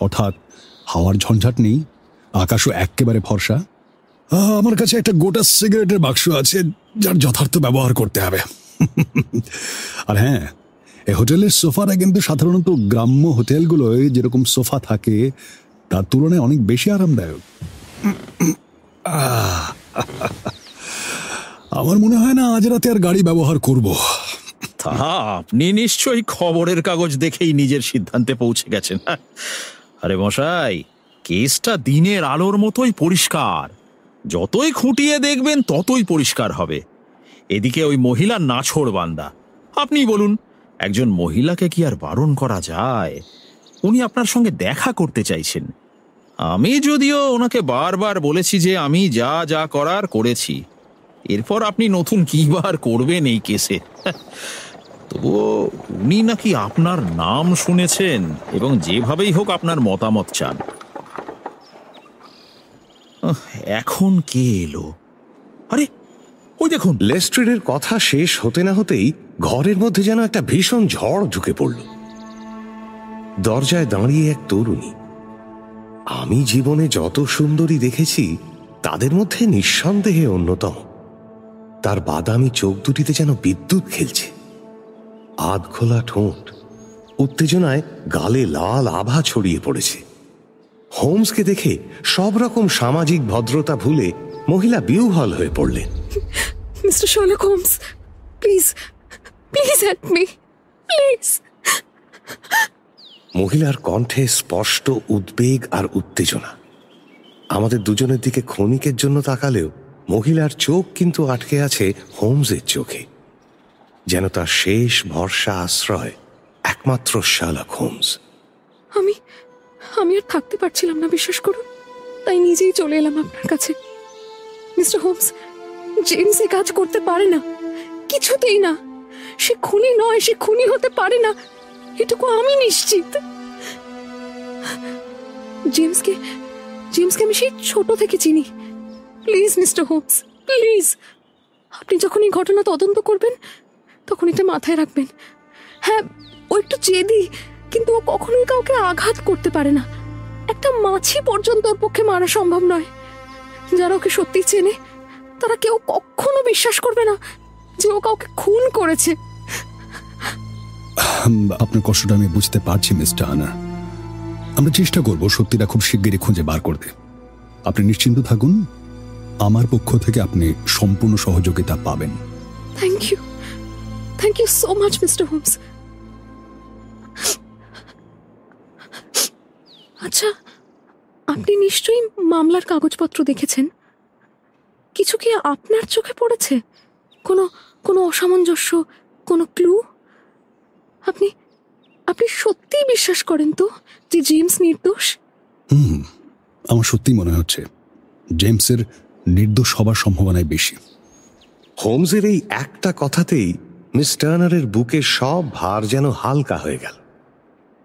অর্থাৎ হাওয়ার ঝঞ্ঝাট নেই, আকাশও একেবারে ফর্সা। আমার কাছে একটা গোটা সিগারেটের বাক্স আছে যার যথার্থ ব্যবহার করতে হবে। আর হ্যাঁ, এই হোটেলের সোফাটা কিন্তু সাধারণত গ্রাম্য হোটেলগুলোয় যেরকম সোফা থাকে তার তুলনায় অনেক বেশি আরামদায়ক। আমার মনে হয় না আজ রাতে আর গাড়ি ব্যবহার করব। তা আপনি নিশ্চয়ই খবরের কাগজ দেখেই নিজের সিদ্ধান্তে পৌঁছে গেছেন। আরে মশাই, কেসটা দিনের আলোর মতোই পরিষ্কার। যতই খুঁটিয়ে দেখবেন ততই পরিষ্কার হবে। এদিকে ওই মহিলার নাছোড় বান্দা। আপনি বলুন, একজন মহিলাকে কি আর বারণ করা যায়? উনি আপনার সঙ্গে দেখা করতে চাইছেন। আমি যদিও ওনাকে বারবার বলেছি যে আমি যা যা করার করেছি, এরপর আপনি নতুন কি বার করবেন এই কেসে। তবুও উনি নাকি আপনার নাম শুনেছেন এবং যেভাবেই হোক আপনার মতামত চান। এখন কে এলো? আরে ওই দেখুন। লেস্ট্রেডের কথা শেষ হতে না হতেই ঘরের মধ্যে যেন একটা ভীষণ ঝড় ঢুকে পড়ল। দরজায় দাঁড়িয়ে এক তরুণী। আমি জীবনে যত সুন্দরী দেখেছি তাদের মধ্যে নিঃসন্দেহে অন্যতম। তার বাদামি চোখ দুটিতে যেন বিদ্যুৎ খেলছে, আধখোলা ঠোঁট, উত্তেজনায় গালে লাল আভা ছড়িয়ে পড়েছে। হোমসকে দেখে সব রকম সামাজিক ভদ্রতা ভুলে মহিলা বিহ্বল হয়ে পড়লেন। Mister Sherlock Holmes, please please help me, please. মহিলার কণ্ঠে স্পষ্ট উদ্বেগ আর উত্তেজনা। আমাদের দুজনের দিকে ক্ষণিকের জন্য তাকালেও মহিলার চোখ কিন্তু আটকে আছে হোমসের চোখে, যেন তার শেষ ভরসা আশ্রয় একমাত্র শার্লক হোমস। আমি আর থাকতে পারছিলাম না, বিশ্বাস করুন, তাই নিজেই চলে এলাম আপনার কাছে। মিস্টার হোমস, জেমস এ কাজ করতে পারে না, কিছুতেই না। সে খুনি নয়, সে খুনি হতে পারে না, এটুকু আমি নিশ্চিত। জেমসকে আমি সেই ছোট থেকে চিনি। প্লিজ মিস্টার হোমস, প্লিজ, আপনি যখন এই ঘটনা তদন্ত করবেন তখন এটা মাথায় রাখবেন। হ্যাঁ, ও একটু জেদি, কিন্তু ও কখনোই কাউকে আঘাত করতে পারে না। একটা মাছি পর্যন্ত ওর পক্ষে মারা সম্ভব নয়। যারা ওকে সত্যি চেনে তারা কেউ কখনো বিশ্বাস করবে না যে ও কাউকে খুন করেছে। আপনার কষ্টটা আমি বুঝতে পারছি মিস টার্নার। আমরা চেষ্টা করব সত্যিটা খুব শিগগিরই খুঁজে বার করতে। আপনি নিশ্চিন্ত থাকুন, আমার পক্ষ থেকে আপনি সম্পূর্ণ সহযোগিতা পাবেন। Thank you so much mister Holmes. আচ্ছা, আপনি নিশ্চয়ই মামলার কাগজপত্র দেখেছেন। কিছু কি আপনার চোখে পড়েছে? কোনো অসামঞ্জস্য, কোনো ক্লু? আপনি সত্যিই বিশ্বাস করেন তো যে জেমস নির্দোষ? আমার সত্যি মনে হচ্ছে জেমসের নির্দোষ হবার সম্ভাবনাই বেশি। হোমসের এই একটা কথাতেই মিস টার্নারের বুকের সব ভার যেন হালকা হয়ে গেল।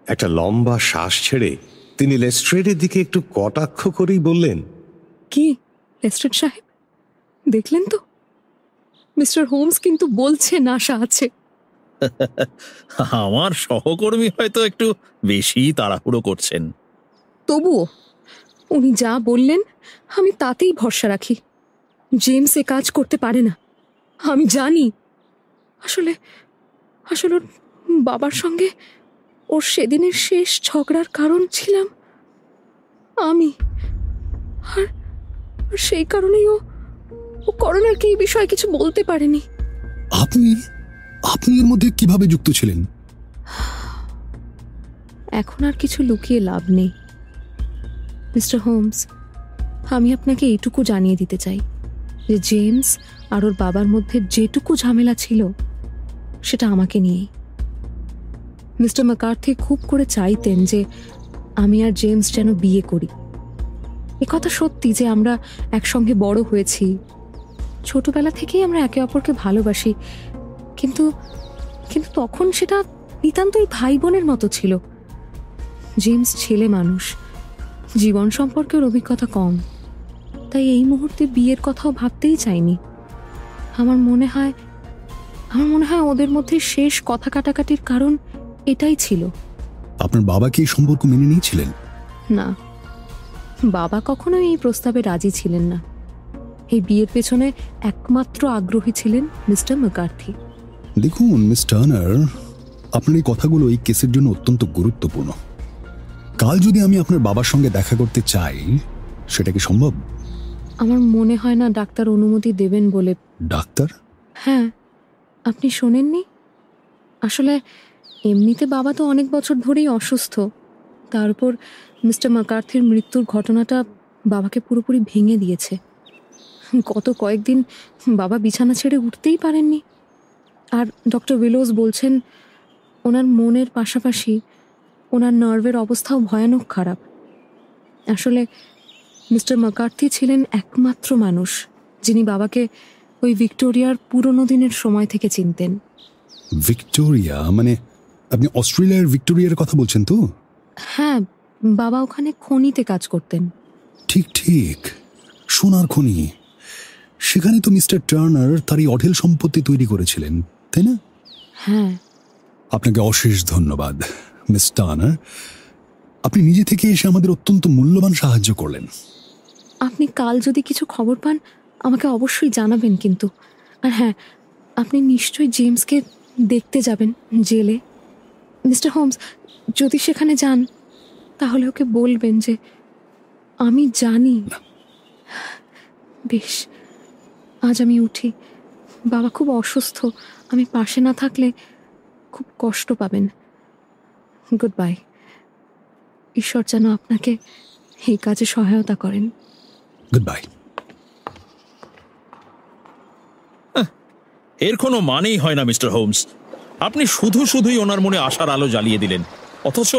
একটা লম্বা শ্বাস ছেড়ে তিনি লেস্ট্রেডের দিকে একটু কটাক্ষ করেই বললেন, কি লেস্ট্রেড সাহেব, দেখলেন তো? মিস্টার হোমস কিন্তু বলছে আশা আছে। আমার সহকর্মী হয়তো একটু বেশি তাড়াহুড়ো করছেন। তবুও উনি যা বললেন আমি তাতেই ভরসা রাখি। জেমস এ কাজ করতে পারে না, আমি জানি। আসলে ওর বাবার সঙ্গে ওর সেদিনের শেষ ঝগড়ার কারণ ছিলাম আমি। আর সেই কারণেই ও করোনারকে এই বিষয়ে কিছু বলতে পারেনি। আপনি এর মধ্যে কিভাবে যুক্ত ছিলেন? এখন আর কিছু লুকিয়ে লাভ নেই মিস্টার হোমস। আমি আপনাকে এইটুকু জানিয়ে দিতে চাই যে জেমস আর ওর বাবার মধ্যে যেটুকু ঝামেলা ছিল সেটা আমাকে নিয়েই। মিস্টার ম্যাকার্থি খুব করে চাইতেন যে আমি আর জেমস যেন বিয়ে করি। একথা সত্যি যে আমরা একসঙ্গে বড় হয়েছি, ছোটবেলা থেকেই আমরা একে অপরকে ভালোবাসি, কিন্তু তখন সেটা নিতান্তই ভাই বোনের মতো ছিল। জেমস ছেলে মানুষ, জীবন সম্পর্কের অভিজ্ঞতা কম, তাই এই মুহূর্তে বিয়ের কথাও ভাবতেই চাইনি। আমার মনে হয় ওদের মধ্যে শেষ কথা কাটাকাটির কারণ এটাই ছিল। আপনার বাবা কি এই সম্পর্ক মেনে নিয়েছিলেন? না, বাবা কখনোই এই প্রস্তাবে রাজি ছিলেন না। এই বিয়ের পেছনে একমাত্র আগ্রহী ছিলেন মিস্টার ম্যাকার্থি। দেখুন মিস টার্নার, আপনার এই কথাগুলো এই কেসের জন্য অত্যন্ত গুরুত্বপূর্ণ। কাল যদি আমি আপনার বাবার সঙ্গে দেখা করতে চাই, সেটা কি সম্ভব? আমার মনে হয় না ডাক্তার অনুমতি দেবেন বলে। ডাক্তার? হ্যাঁ, আপনি শোনেননি? আসলে এমনিতে বাবা তো অনেক বছর ধরেই অসুস্থ, তার উপর মিস্টার ম্যাকার্থির মৃত্যুর ঘটনাটা বাবাকে পুরোপুরি ভেঙে দিয়েছে। গত কয়েকদিন বাবা বিছানা ছেড়ে উঠতেই পারেননি। আর ডক্টর উইলোস বলছেন ওনার মনের পাশাপাশি ওনার নার্ভের অবস্থাও ভয়ানক খারাপ। আসলে মিস্টার ম্যাকার্থি ছিলেন একমাত্র মানুষ যিনি বাবাকে ওই ভিক্টোরিয়ার পুরনো দিনের সময় থেকে চিনতেন। ভিক্টোরিয়া মানে আপনি অস্ট্রেলিয়ার ভিক্টোরিয়ার কথা বলছেন তো? হ্যাঁ, বাবা ওখানে খনিতে কাজ করতেন। ঠিক, সোনার খনি। সেখানে তো মিস্টার টার্নার তার এই অঢেল সম্পত্তি তৈরি করেছিলেন, তাই না? হ্যাঁ। আপনাকে অশেষ ধন্যবাদ মিস টার্নার। আপনি নিজে থেকে এসে আমাদের অত্যন্ত মূল্যবান সাহায্য করলেন। আপনি কাল যদি কিছু খবর পান আমাকে অবশ্যই জানাবেন কিন্তু। আর হ্যাঁ, আপনি নিশ্চয়ই জেমসকে দেখতে যাবেন জেলে। মিস্টার হোমস, যদি সেখানে যান তাহলে ওকে বলবেন যে আমি জানি বেশ, আজ আমি উঠি। বাবা খুব অসুস্থ, আমি পাশে না থাকলে খুব কষ্ট পাবেন। Good bye. ঈশ্বর যেন আপনাকে এই কাজে সহায়তা করেন। Good bye. এর কোনো মানেই হয় না মিস্টার হোমস। আপনি শুধু শুধুই ওনার মনে আশার আলো জ্বালিয়ে দিলেন, অথচ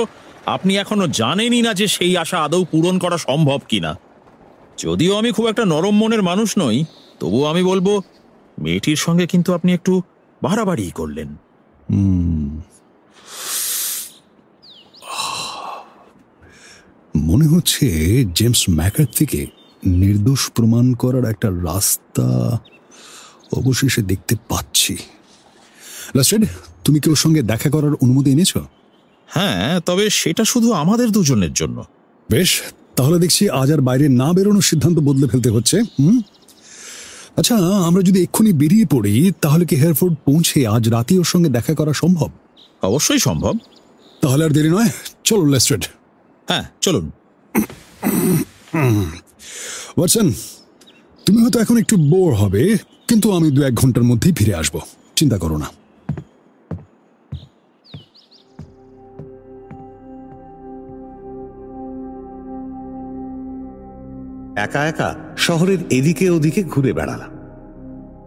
আপনি এখনো জানেনই না যে সেই আশা আদৌ পূরণ করা সম্ভব কিনা। যদিও আমি খুব একটা নরম মনের মানুষ নই, তবুও আমি বলবো মেয়েটির সঙ্গে কিন্তু আপনি একটু বাড়াবাড়ি করলেন। মনে হচ্ছে জেমস ম্যাকার্থিকে নির্দোষ প্রমাণ করার একটা রাস্তা অবশেষে দেখতে পাচ্ছি। লেস্ট্রেড, তুমি কি ওর সঙ্গে দেখা করার অনুমতি এনেছো? হ্যাঁ, তবে সেটা শুধু আমাদের দুজনের জন্য। বেশ, তাহলে দেখছি আজ আর বাইরে না বেরোনোর সিদ্ধান্ত বদলে ফেলতে হচ্ছে। আচ্ছা, আমরা যদি এক্ষুনি বেরিয়ে পড়ি তাহলে কি হেয়ারফোর্ড পৌঁছে আজ রাতে ওর সঙ্গে দেখা করা সম্ভব? অবশ্যই সম্ভব। তাহলে আর দেরি নয়, চলো লেস্ট্রেড। হ্যাঁ, চলুন। ওয়াটসন, তুমি হয়তো এখন একটু বোর হবে, কিন্তু আমি 2-1 ঘন্টার মধ্যেই ফিরে আসবো, চিন্তা করো না। একা একা শহরের এদিকে ওদিকে ঘুরে বেড়ালাম।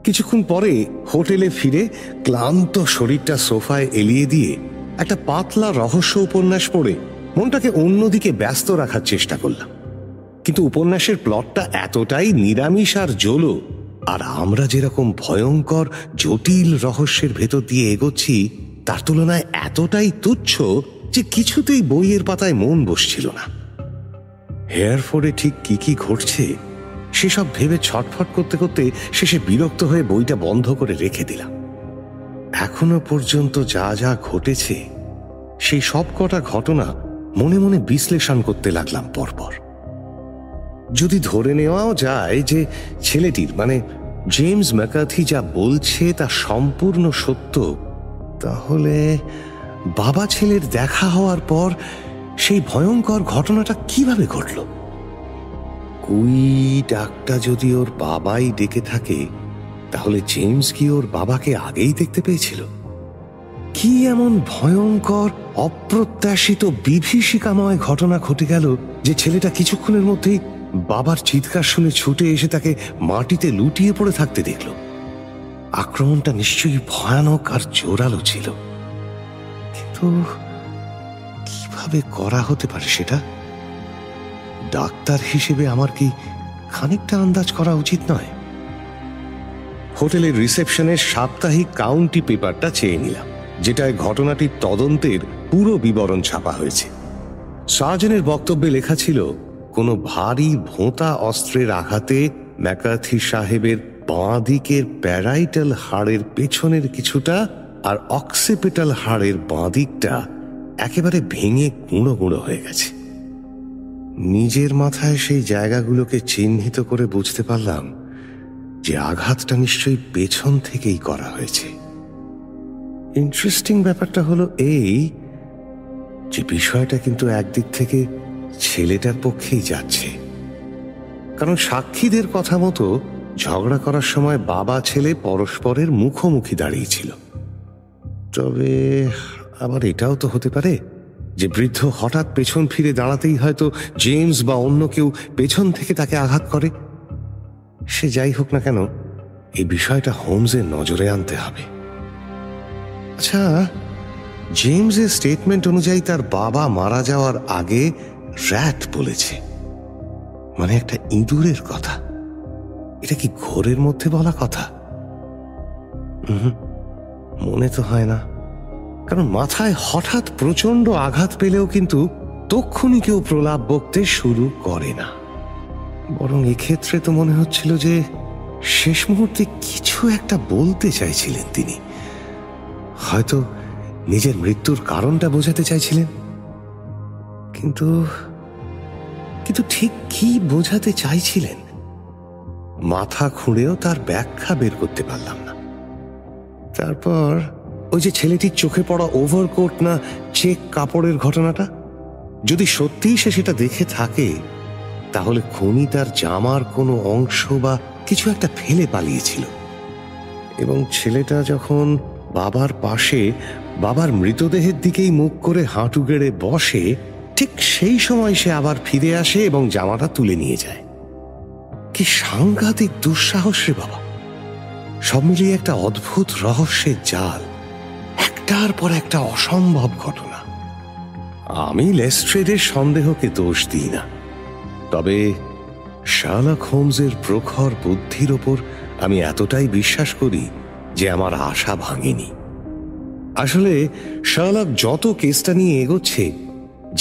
কিছুক্ষণ পরে হোটেলে ফিরে ক্লান্ত শরীরটা সোফায় এলিয়ে দিয়ে একটা পাতলা রহস্য উপন্যাস পড়ে মনটাকে অন্যদিকে ব্যস্ত রাখার চেষ্টা করলাম। কিন্তু উপন্যাসের প্লটটা এতটাই নিরামিষ আর জলো, আর আমরা যেরকম ভয়ঙ্কর জটিল রহস্যের ভেতর দিয়ে এগোচ্ছি তার তুলনায় এতটাই তুচ্ছ যে কিছুতেই বইয়ের পাতায় মন বসছিল না। হেয়ারফোর্ডে ঠিক কি কি ঘটছে সেসব ভেবে ছটফট করতে করতে শেষে বিরক্ত হয়ে বইটা বন্ধ করে রেখে দিলাম। এখনো পর্যন্ত যা যা ঘটেছে সেই সব কটা ঘটনা মনে মনে বিশ্লেষণ করতে লাগলাম পরপর। যদি ধরে নেওয়াও যায় যে ছেলেটির মানে জেমস ম্যাকার্থি যা বলছে তা সম্পূর্ণ সত্য, তাহলে বাবা ছেলের দেখা হওয়ার পর সেই ভয়ঙ্কর ঘটনাটা কিভাবে ঘটল? কুই ডাকটা যদি ওর বাবাই ডেকে থাকে, তাহলে জেমস কি ওর বাবাকে আগেই দেখতে পেয়েছিল? কি এমন ভয়ঙ্কর অপ্রত্যাশিত বিভীষিকাময় ঘটনা ঘটে গেল যে ছেলেটা কিছুক্ষণের মধ্যেই বাবার চিৎকার শুনে ছুটে এসে তাকে মাটিতে লুটিয়ে পড়ে থাকতে দেখল? আক্রমণটা নিশ্চয়ই ভয়ানক আর জোরালো ছিল, কিন্তু কিভাবে করা হতে পারে সেটা? ডাক্তার হিসেবে আমার কি খানিকটা আন্দাজ করা উচিত নয়? হোটেলের রিসেপশনের সাপ্তাহিক কাউন্টি পেপারটা চেয়ে নিলাম, যেটায় ঘটনাটির তদন্তের পুরো বিবরণ ছাপা হয়েছে। সার্জনের বক্তব্যে লেখা ছিল, কোনো ভারী ভোঁতা অস্ত্রের আঘাতে ম্যাকার্থি সাহেবের বাঁ দিকের প্যারাইটাল হাড়ের পেছনের কিছুটা আর অক্সিপিটাল হাড়ের বাঁ দিকটা একেবারে ভেঙে গুঁড়ো গুঁড়ো হয়ে গেছে। নিজের মাথায় সেই জায়গাগুলোকে চিহ্নিত করে বুঝতে পারলাম যে আঘাতটা নিশ্চয়ই পেছন থেকেই করা হয়েছে। ইন্টারেস্টিং ব্যাপারটা হলো এই যে বিষয়টা কিন্তু একদিক থেকে ছেলেটার পক্ষেই যাচ্ছে, কারণ সাক্ষীদের কথা মতো ঝগড়া করার সময় বাবা ছেলে পরস্পরের মুখোমুখি দাঁড়িয়েছিল। তবে আবার এটাও তো হতে পারে যে বৃদ্ধ হঠাৎ পেছন ফিরে দাঁড়াতেই হয়তো জেমস বা অন্য কেউ পেছন থেকে তাকে আঘাত করে। সে যাই হোক না কেন, এই বিষয়টা হোমসের নজরে আনতে হবে। আচ্ছা, জেমসের স্টেটমেন্ট অনুযায়ী তার বাবা মারা যাওয়ার আগে র্যাট বলেছে, মানে একটা ইঁদুরের কথা। এটা কি ঘোরের মধ্যে বলা কথা? মনে তো হয় না, কারণ মাথায় হঠাৎ প্রচন্ড আঘাত পেলেও কিন্তু তক্ষুনি কেউ প্রলাপ বকতে শুরু করে না। বরং এক্ষেত্রে তো মনে হচ্ছিল যে শেষ মুহূর্তে কিছু একটা বলতে চাইছিলেন তিনি, হয়তো নিজের মৃত্যুর কারণটা বোঝাতে চাইছিলেন। কিন্তু কিন্তু ঠিক কি বোঝাতে চাইছিলেন মাথা খুঁড়েও তার ব্যাখ্যা বের করতে পারলাম না। তারপর ওই যে ছেলেটির চোখে পড়া ওভারকোট না চেক কাপড়ের ঘটনাটা, যদি সত্যিই সে সেটা দেখে থাকে, তাহলে খুনি তার জামার কোনো অংশ বা কিছু একটা ফেলে পালিয়েছিল, এবং ছেলেটা যখন বাবার পাশে বাবার মৃতদেহের দিকেই মুখ করে হাঁটু গেড়ে বসে, ঠিক সেই সময় সে আবার ফিরে আসে এবং জামাটা তুলে নিয়ে যায়। কি সাংঘাতিক দুঃসাহস রে বাবা! সব মিলিয়ে একটা অদ্ভুত রহস্যের জাল, একটার পর একটা অসম্ভব ঘটনা। আমি লেস্ট্রেডের সন্দেহকে দোষ দিই না, তবে শার্লক হোমসের প্রখর বুদ্ধির ওপর আমি এতটাই বিশ্বাস করি যে আমার আশা ভাঙেনি। আসলে শার্লক যত কেসটা নিয়ে এগোচ্ছে,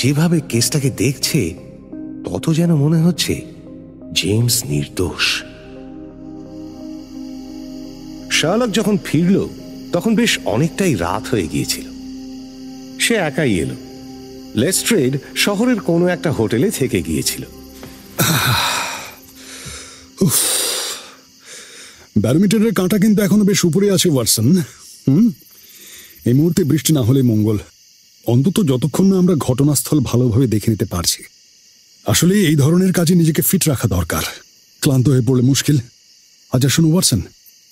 যেভাবে কেসটাকে দেখছে, তত যেন মনে হচ্ছে জেমস নির্দোষ। শার্লক যখন ফিরল তখন বেশ অনেকটাই রাত হয়ে গিয়েছিল। সে একাই এলো। লেস্ট্রেড শহরের কোনো একটা হোটেলে থেকে গিয়েছিল। ব্যারোমিটারের কাঁটা কিন্তু এখনো বেশ উপরে আছে ওয়াটসন। এই মুহূর্তে বৃষ্টি না হলে মঙ্গল, অন্তত যতক্ষণ না আমরা ঘটনাস্থল ভালোভাবে দেখে নিতে পারছি। আসলে এই ধরনের কাজে নিজেকে ফিট রাখা দরকার, ক্লান্ত হয়ে পড়লে মুশকিল। আচ্ছা শোনো ওয়াটসন,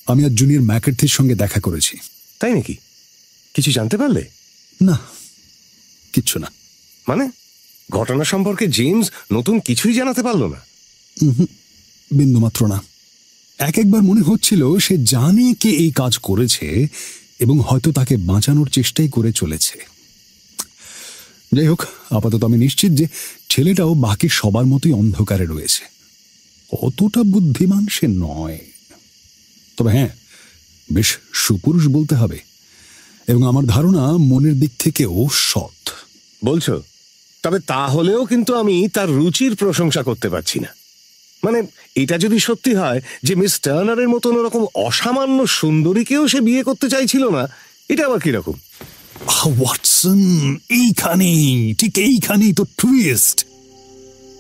আমি আজ জুনিয়র ম্যাকার্থির সঙ্গে দেখা করেছি। তাই নাকি? কিছু জানতে পারলে? না, কিচ্ছু না। মানে ঘটনা সম্পর্কে জেমস নতুন কিছুই জানাতে পারলো না? বিন্দুমাত্র না। একবার মনে হচ্ছিল সে জানে কে এই কাজ করেছে এবং হয়তো তাকে বাঁচানোর চেষ্টাই করে চলেছে। যাই হোক, আপাতত আমি নিশ্চিত যে ছেলেটাও বাকি সবার মতোই অন্ধকারে রয়েছে। অতটা বুদ্ধিমান সে নয়, তবে হ্যাঁ, বেশ সুপুরুষ বলতে হবে, এবং আমার ধারণা মনের দিক থেকেও সৎ। বলছো? তবে তাহলেও কিন্তু আমি তার রুচির প্রশংসা করতে পারছি না। মানে এটা যদি সত্যি হয় যে মিস টার্নারের মতন ওরকম অসামান্য সুন্দরীকেও সে বিয়ে করতে চাইছিল না, এটা আবার কিরকম? ওয়াটসন, এইখানেই, ঠিক এইখানেই তো টুইস্ট।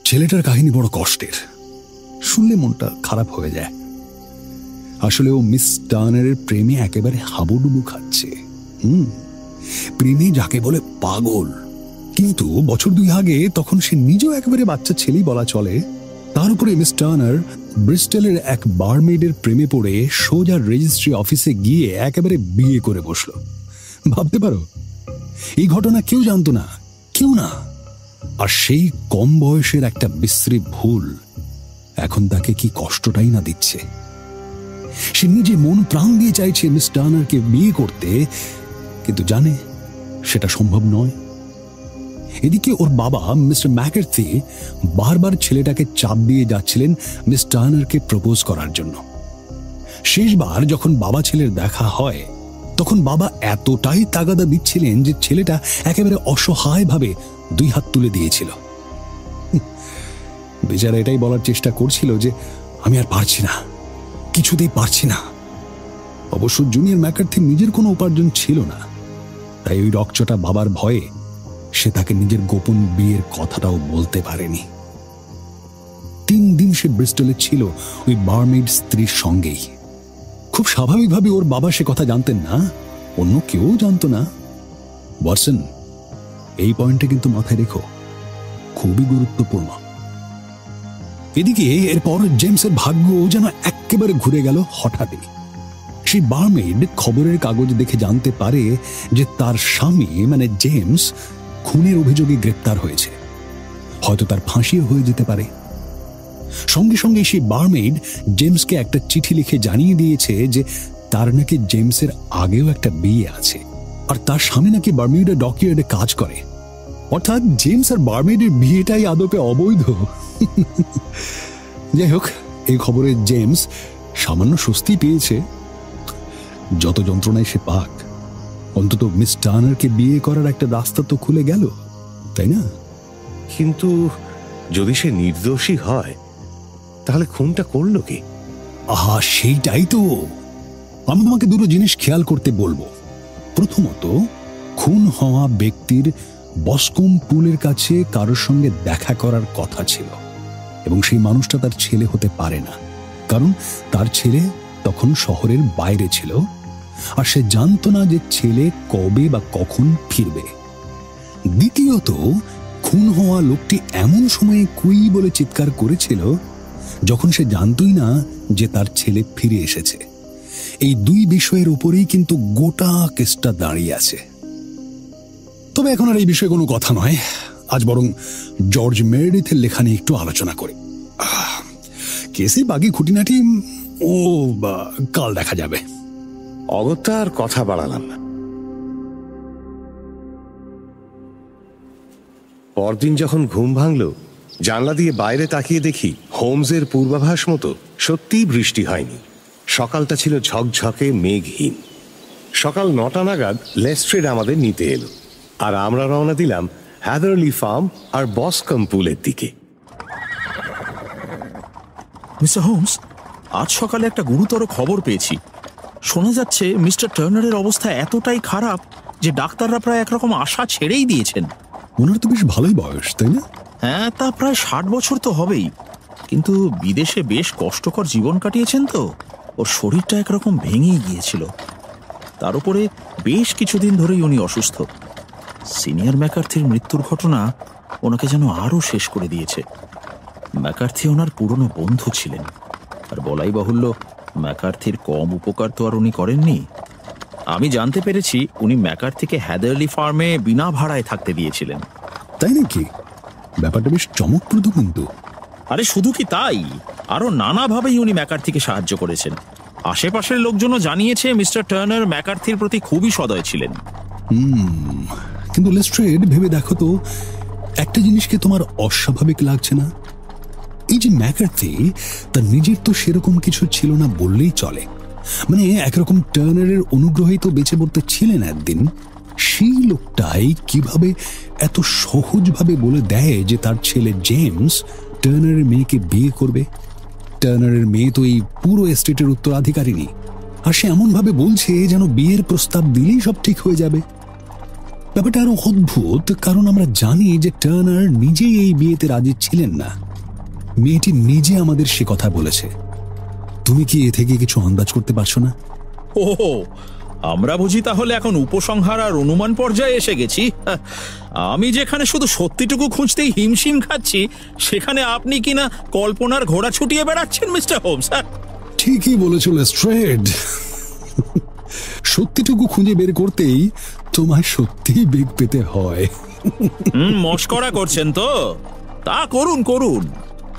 ছেলেটার কাহিনী বড় কষ্টের, শুনলে মনটা খারাপ হয়ে যায়। আসলে ও মিস টার্নারের প্রেমে একেবারে হাবুডুবু খাচ্ছে। প্রেমে যাকে বলে পাগল। কিন্তু বছর 2 আগে তখন সে নিজেও একেবারে বাচ্চা ছেলেই বলা চলে। তার উপরে মিস টার্নার ব্রিস্টলের এক বারমেডের প্রেমে পড়ে সোজা রেজিস্ট্রি অফিসে গিয়ে একেবারে বিয়ে করে বসলো। ভাবতে পারো, এই ঘটনা কেউ জানতো না, কেউ না। আর সেই কম বয়সের একটা বিশ্রী ভুল এখন তাকে কি কষ্টটাই না দিচ্ছে। সে নিজে মন প্রাণ দিয়ে চাইছে মিস টার্নারকে বিয়ে করতে, কিন্তু জানে সেটা সম্ভব নয়। এদিকে ওর বাবা মিস্টার ম্যাকার্থি বারবার ছেলেটাকে চাপ দিয়ে যাচ্ছিলেন মিস টার্নারকে প্রপোজ করার জন্য। শেষবার যখন বাবা ছেলের দেখা হয়, তখন বাবা এতটাই তাগাদা দিচ্ছিলেন যে ছেলেটা একেবারে অসহায়ভাবে 2 হাত তুলে দিয়েছিল। বেচারা এটাই বলার চেষ্টা করছিল যে আমি আর পারছি না, কিছুতেই পারছি না। অবশ্য জুনিয়র ম্যাকার্থি নিজের কোনো উপার্জন ছিল না, তাই ওই রকচটা বাবার ভয়ে সে তাকে নিজের গোপন বিয়ের কথাটাও বলতে পারেনি। 3 দিন সে ব্রিস্টলে ছিল ওই বারমেড স্ত্রীর সঙ্গেই। খুব স্বাভাবিকভাবে ওর বাবা সে কথা জানতেন না, অন্য কেউ জানতো না। ওয়াটসন, এই পয়েন্টে কিন্তু মাথায় রেখো, খুবই গুরুত্বপূর্ণ। এদিকে এরপর জেমসের ভাগ্য যেন একেবারে ঘুরে গেল হঠাৎই। সেই বারমেড খবরের কাগজ দেখে জানতে পারে যে তার স্বামী মানে জেমস খুনের অভিযোগে গ্রেপ্তার হয়েছে। হয়তো তার ফাঁসিও হয়ে যেতে পারে। সঙ্গে সঙ্গে সেই বারমেড জেমসকে একটা চিঠি লিখে জানিয়ে দিয়েছে যে তার নাকি জেমসের আগেও একটা বিয়ে আছে, আর তার স্বামী নাকি বারমিউডা ডকইয়ার্ডে কাজ করে। অর্থাৎ জেমস আর বারমেডের বিয়েটাই আদপে অবৈধ। যাই হোক, এই খবরে জেমস সামান্য স্বস্তি পেয়েছে। যত যন্ত্রণায় সে পাক, অন্তত মিস টার্নারকে বিয়ে করার একটা রাস্তা তো খুলে গেল, তাই না? কিন্তু যদি সে নির্দোষী হয়, তাহলে খুনটা করলো কে? আহা, সেইটাই তো। আমি তোমাকে 2টো জিনিস খেয়াল করতে বলবো। প্রথমত, খুন হওয়া ব্যক্তির বসকম পুলের কাছে কারোর সঙ্গে দেখা করার কথা ছিল, এবং সেই মানুষটা তার ছেলে হতে পারে না, কারণ তার ছেলে তখন শহরের বাইরে ছিল, আর সে জানতো না যে ছেলে কবে বা কখন ফিরবে। দ্বিতীয়ত, খুন হওয়া লোকটি এমন সময়ে কুই বলে চিৎকার করেছিল যখন সে জানতই না যে তার ছেলে ফিরে এসেছে। এই দুই বিষয়ের উপরেই কিন্তু গোটা কেসটা দাঁড়িয়ে আছে। তবে এখন আর এই বিষয়ে কোনো কথা নয়, আজ বরং জর্জ মেরেডিথের লেখা নিয়ে একটু আলোচনা করি। কেসের বাকি খুঁটিনাটি কাল দেখা যাবে। অগত্যা আর কথা বাড়ালাম না। পরদিন যখন ঘুম ভাঙল, জানলা দিয়ে বাইরে তাকিয়ে দেখি হোমসের পূর্বাভাস মতো সত্যিই বৃষ্টি হয়নি। সকালটা ছিল ঝকঝকে মেঘহীন। সকাল 9টা নাগাদ লেস্ট্রেড আমাদের নিতে এলো, আর আমরা রওনা দিলাম হ্যাদারলি ফার্ম আর বসকম পুলের দিকে। মিস্টার হোমস, আজ সকালে একটা গুরুতর খবর পেয়েছি। শোনা যাচ্ছে মিস্টার টার্নারের অবস্থা এতটাই খারাপ যে ডাক্তাররা প্রায় একরকম আশা ছেড়েই দিয়েছেন। ওনার তো বেশ ভালোই বয়স, তাই না? হ্যাঁ, তা প্রায় 60 বছর তো হবেই, কিন্তু বিদেশে বেশ কষ্টকর জীবন কাটিয়েছেন তো ওর শরীরটা একরকম ভেঙেই গিয়েছিল। তার উপরে বেশ কিছুদিন ধরেই উনি অসুস্থ। সিনিয়র ম্যাকার্থির মৃত্যুর ঘটনা ওনাকে যেন আরও শেষ করে দিয়েছে। ম্যাকার্থি ওনার পুরনো বন্ধু ছিলেন, আর বলাই বাহুল্য ম্যাকার্থির কম উপকার তো আর উনি করেননি। আমি জানতে পেরেছি উনি ম্যাকার্থিকে হ্যাদারলি ফার্মে বিনা ভাড়ায় থাকতে দিয়েছিলেন। তাই নাকি? ব্যাপারটা বেশ চমকপ্রদ কিন্তু। আরে শুধু কি তাই, আরো নানাভাবেই উনি ম্যাকার্থিকে সাহায্য করেছেন। আশেপাশের লোকজনও জানিয়েছে মিস্টার টার্নার ম্যাকার্থির প্রতি খুবই সদয় ছিলেন। কিন্তু লেস্ট্রেড, ভেবে দেখো তো, একটা জিনিসকে তোমার অস্বাভাবিক লাগছে না? এই যে ম্যাকার্থি, তার নিজের তো সেরকম কিছু ছিল না বললেই চলে। মানে একরকম টার্নারের অনুগ্রহেই তো বেঁচে পড়তে ছিলেন একদিন। সেই লোকটাই কিভাবে এত সহজভাবে বলে দেয় যে তার ছেলে জেমস টার্নারের মেয়েকে বিয়ে করবে? টার্নারের মেয়ে তো এই পুরো এস্টেটের উত্তরাধিকারিণী, আর সে এমন ভাবে বলছে যেন বিয়ের প্রস্তাব দিলেই সব ঠিক হয়ে যাবে। ব্যাপারটা আরো অদ্ভুত, কারণ আমরা জানি যে টার্নার নিজেই এই বিয়েতে রাজি ছিলেন না। মেয়েটি নিজে আমাদের সে কথা বলেছে। তুমি কি এ থেকে কিছু আন্দাজ করতে পারছো না? ও, আমরা বুঝি তাহলে এখন উপসংহার আর অনুমান পর্যায়ে এসে গেছি। আমি যেখানে শুধু সত্যিটুকু খুঁজতেই হিমশিম খাচ্ছি, সেখানে আপনি কিনা কল্পনার ঘোড়া ছুটিয়ে বেড়াচ্ছেন মিস্টার হোমস। ঠিকই বলেছ লেস্ট্রেড, সত্যিটুকু খুঁজে বের করতেই তোমায় সত্যিই বেগ পেতে হয়। মস্করা করছেন তো? তা করুন করুন,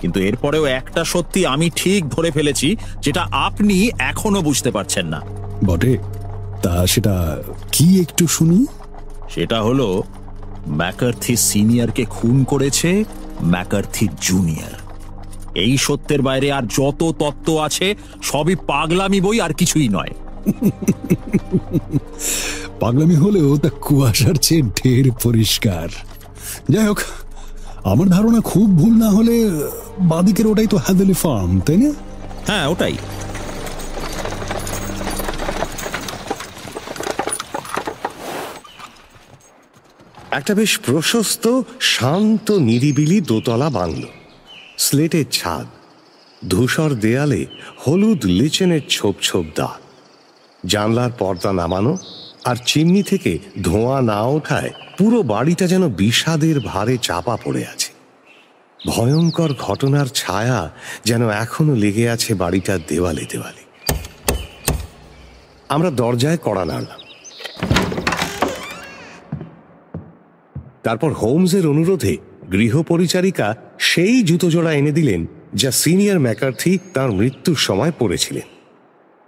কিন্তু এরপরেও একটা সত্যি আমি ঠিক ধরে ফেলেছি, যেটা আপনি এখনো বুঝতে পারছেন না। বটে? তা সেটা কি একটু শুনি। সেটা হলো ম্যাকার্থি সিনিয়রকে খুন করেছে ম্যাকার্থি জুনিয়র। এই সত্যের বাইরে আর যত তত্ত্ব আছে সবই পাগলামি বই, আর কিছুই নয়। পাগলামি হলেও তা কুয়াশার চেয়ে ঢের পরিষ্কার। যাই হোক, আমার ধারণা খুব ভুল না হলে বাদিকের ওটাই তো হ্যাদারলি ফার্ম, তাই না? হ্যাঁ, ওটাই। একটা বেশ প্রশস্ত, শান্ত, নিরিবিলি দোতলা বাংলো। স্লেটের ছাদ, ধূসর দেয়ালে হলুদ লিচেনের ছোপ ছোপ দাগ, জানলার পর্দা নামানো, আর চিমনি থেকে ধোঁয়া না ওঠায় পুরো বাড়িটা যেন বিষাদের ভারে চাপা পড়ে আছে। ভয়ঙ্কর ঘটনার ছায়া যেন এখনো লেগে আছে বাড়িটার দেওয়ালে দেওয়ালে। আমরা দরজায় কড়া নাড়লাম। তারপর হোমসের অনুরোধে গৃহপরিচারিকা সেই জুতো জোড়া এনে দিলেন যা সিনিয়র ম্যাকার্থি তার মৃত্যুর সময় পরেছিলেন।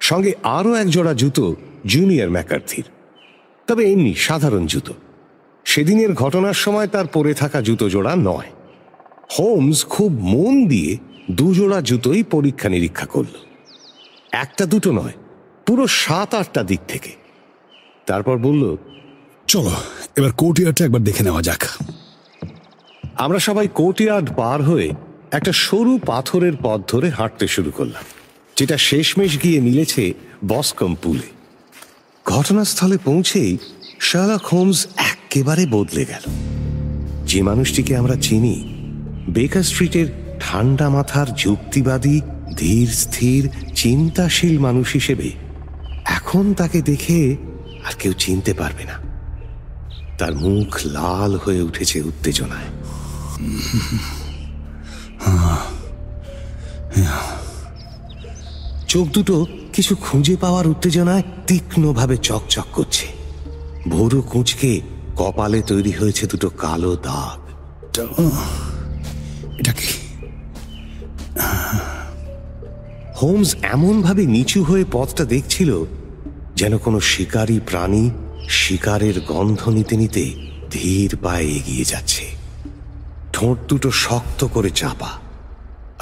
সঙ্গে আরও এক জোড়া জুতো জুনিয়র ম্যাকার্থির, তবে এমনি সাধারণ জুতো। সেদিনের ঘটনার সময় তার পরে থাকা জুতো জোড়া নয়। হোমস খুব মন দিয়ে দুজোড়া জুতোই পরীক্ষা নিরীক্ষা করল, একটা দুটো নয়, পুরো 7-8টা দিক থেকে। তারপর বলল, চলো এবার কোর্টইয়ার্ডটা একবার দেখে নেওয়া যাক। আমরা সবাই কোর্টইয়ার্ড পার হয়ে একটা সরু পাথরের পথ ধরে হাঁটতে শুরু করলাম, যেটা শেষমেশ গিয়ে মিলেছে বসকম পুলে। ঘটনাস্থলে পৌঁছেই শার্লক হোমস একেবারে বদলে গেল। যে মানুষটিকে আমরা চিনি বেকার স্ট্রিটের ঠান্ডা মাথার যুক্তিবাদী, ধীর স্থির, চিন্তাশীল মানুষ হিসেবে, এখন তাকে দেখে আর কেউ চিনতে পারবে না। তার মুখ লাল হয়ে উঠেছে উত্তেজনায়। চোখ দুটো কিছু খুঁজে পাওয়ার উত্তেজনায় তীক্ষ্ণভাবে চকচক করছে। ভোরু কুঁচকে কপালে তৈরি হয়েছে দুটো কালো দাগ। এটা কি? হোমস এমন ভাবে নিচু হয়ে পথটা দেখছিল যেন কোনো শিকারী প্রাণী শিকারের গন্ধ নিতে নিতে ধীর পায়ে এগিয়ে যাচ্ছে। ঠোঁট দুটো শক্ত করে চাপা,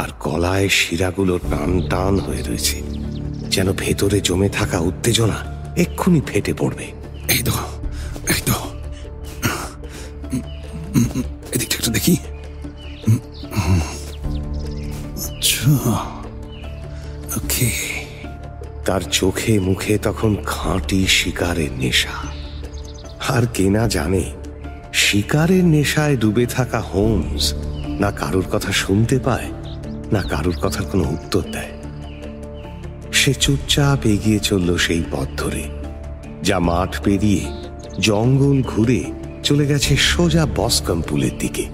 আর গলায় শিরাগুলো টান টান হয়ে রয়েছে, যেন ভেতরে জমে থাকা উত্তেজনা এক্ষুনি ফেটে পড়বে। এই তো, এই তো, এদিকটা একটু দেখি। আচ্ছা, ওকে। তার চোখে মুখে তখন খাঁটি শিকারের নেশা। আর কে না জানে, শিকারের নেশায় ডুবে থাকা হোমস না কারুর কথা শুনতে পায়, না কারুর কথার কোনো উত্তর দেয়। সে চুপচাপ এগিয়ে চলল সেই পথ ধরে, যা মাঠ পেরিয়ে জঙ্গল ঘুরে চলে গেছে সোজা বসকম পুলের দিকে।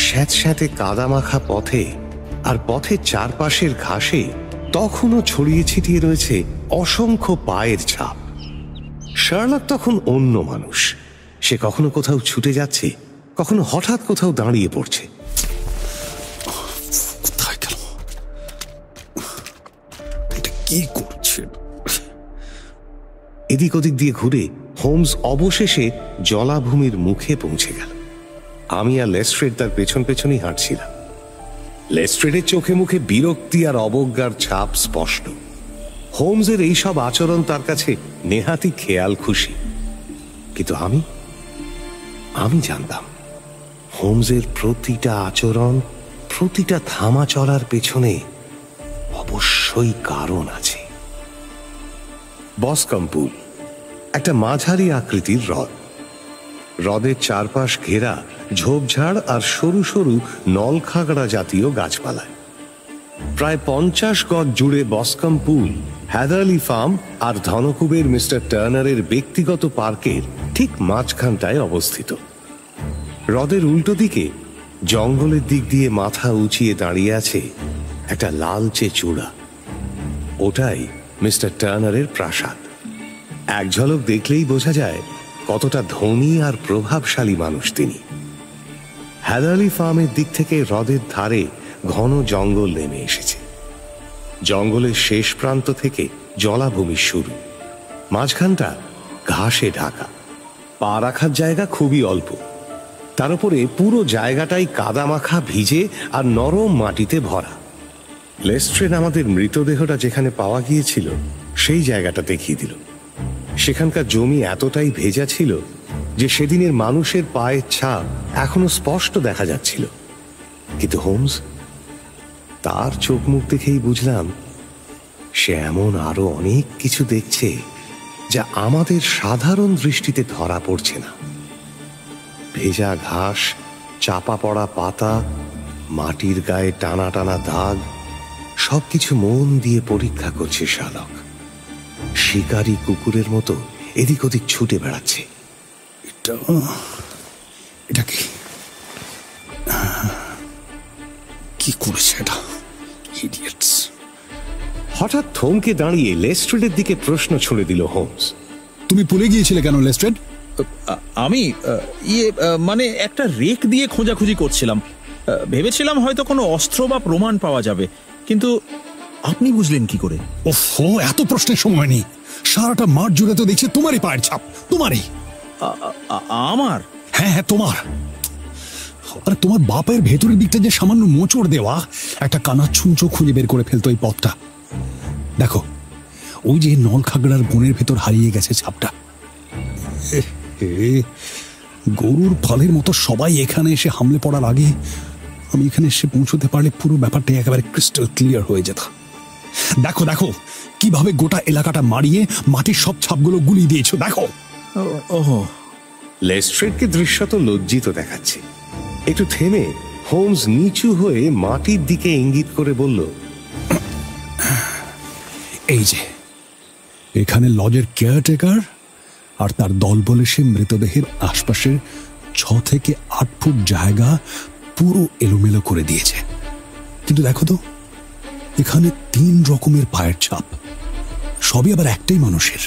স্যাঁতস্যাঁতে কাদামাখা পথে আর পথের চারপাশের ঘাসে তখনও ছড়িয়ে ছিটিয়ে রয়েছে অসংখ্য পায়ের ছাপ। শার্লক তখন অন্য মানুষ। সে কখনো কোথাও ছুটে যাচ্ছে, কখনো হঠাৎ কোথাও দাঁড়িয়ে পড়ছে। কোথায় গেল? এটা কি করছে? এদিক ওদিক দিয়ে ঘুরে হোমস অবশেষে জলাভূমির মুখে পৌঁছে গেল। আমি আর লেস্ট্রেড তার পেছন পেছনই হাঁটছিলাম। লেস্ট্রেডের চোখে মুখে বিরক্তি আর অবজ্ঞার ছাপ স্পষ্ট। হোমসের এইসব আচরণ তার কাছে নেহাতি খেয়াল খুশি। কিন্তু আমি জানতাম হোমসের প্রতিটা আচরণ, প্রতিটা থামা চলার পেছনে অবশ্যই কারণ আছে। বসকম পুল একটা মাঝারি আকৃতির হ্রদ। হ্রদের চারপাশ ঘেরা ঝোপঝাড় আর সরু সরু নলখাগড়া জাতীয় গাছপালায়। প্রায় 50 গজ জুড়ে বসকম পুল হ্যাদারলি ফার্ম আর ধনকুবের মিস্টার টার্নারের ব্যক্তিগত পার্কের ঠিক মাঝখানটায় অবস্থিত। হ্রদের উল্টো দিকে জঙ্গলের দিক দিয়ে মাথা উঁচিয়ে দাঁড়িয়ে আছে একটা লালচে চূড়া। ওটাই মিস্টার টার্নারের প্রাসাদ। এক ঝলক দেখলেই বোঝা যায় কতটা ধনী আর প্রভাবশালী মানুষ তিনি। হ্যাদারলি ফার্মের দিক থেকে হ্রদের ধারে ঘন জঙ্গল নেমে এসেছে। জঙ্গলের শেষ প্রান্ত থেকে জলাভূমির শুরু। মাঝখানটা ঘাসে ঢাকা, পা রাখার জায়গা খুবই অল্প। তার উপরে পুরো জায়গাটাই কাদামাখা, ভিজে আর নরম মাটিতে ভরা। লেস্ট্রেড আমাদের মৃতদেহটা যেখানে পাওয়া গিয়েছিল সেই জায়গাটা দেখিয়ে দিল। সেখানকার জমি এতটাই ভেজা ছিল যে সেদিনের মানুষের পায়ের ছাপ এখনো স্পষ্ট দেখা যাচ্ছিল। কিন্তু হোমস, তার চোখ মুখ দেখেই বুঝলাম সে এমন আরো অনেক কিছু দেখছে যা আমাদের সাধারণ দৃষ্টিতে ধরা পড়ছে না। ভেজা ঘাস, চাপা পড়া পাতা, মাটির গায়ে টানা টানা দাগ, সবকিছু মন দিয়ে পরীক্ষা করছে শার্লক। শিকারী কুকুরের মতো এদিক ওদিক ছুটে বেড়াচ্ছে। এটা কি করেছে এটা? ইডিয়েটস। হঠাৎ থমকে দাঁড়িয়ে লেস্ট্রেডের দিকে প্রশ্ন ছুড়ে দিল হোমস। তুমি পুলে গিয়েছিলে কেন লেস্ট্রেড? আমি মানে একটা রেক দিয়ে খোঁজাখুঁজি করছিলাম। ভেবেছিলাম হয়তো কোনো অস্ত্র বা প্রমাণ পাওয়া যাবে, কিন্তু আপনি বুঝলেন কি করে? ওহো, এত প্রশ্নের সময় নেই। সারাটা মাঠ জুড়ে তো দেখছি তোমারই পায়ের ছাপ। তোমারই? আমার? হ্যাঁ, তোমার। আরে তোমার বাপের ভেতরের দিকটা যে সামান্য মোচড় দেওয়া, একটা কানা ছুঁচো খুঁজে বের করে ফেলতো এই পথটা। দেখো, ওই যে নলখাগড়ার বনের ভেতর হারিয়ে গেছে ছাপটা। গরুর ফালের মতো সবাই এখানে এসে হামলে পড়ার আগে আমি এখানে এসে পৌঁছতে পারলে পুরো ব্যাপারটা একেবারে ক্রিস্টাল ক্লিয়ার হয়ে যেত। দেখো দেখো কিভাবে গোটা এলাকাটা মারিয়ে মাটির সব ছাপগুলো গুলিয়ে দিয়েছো। দেখো। ওহো। লেস্ট্রেডকে দৃশ্যত লজ্জিত দেখাচ্ছে। একটু থেমে হোমস নিচু হয়ে মাটির দিকে ইঙ্গিত করে বলল, এই যে এখানে লজের কেয়ারটেকার আর তার দলবলে সে মৃতদেহের আশপাশের 6 থেকে 8 ফুট জায়গা পুরো এলোমেলো করে দিয়েছে। কিন্তু দেখো তো, এখানে 3 রকমের পায়ের ছাপ, সবই আবার একটাই মানুষের।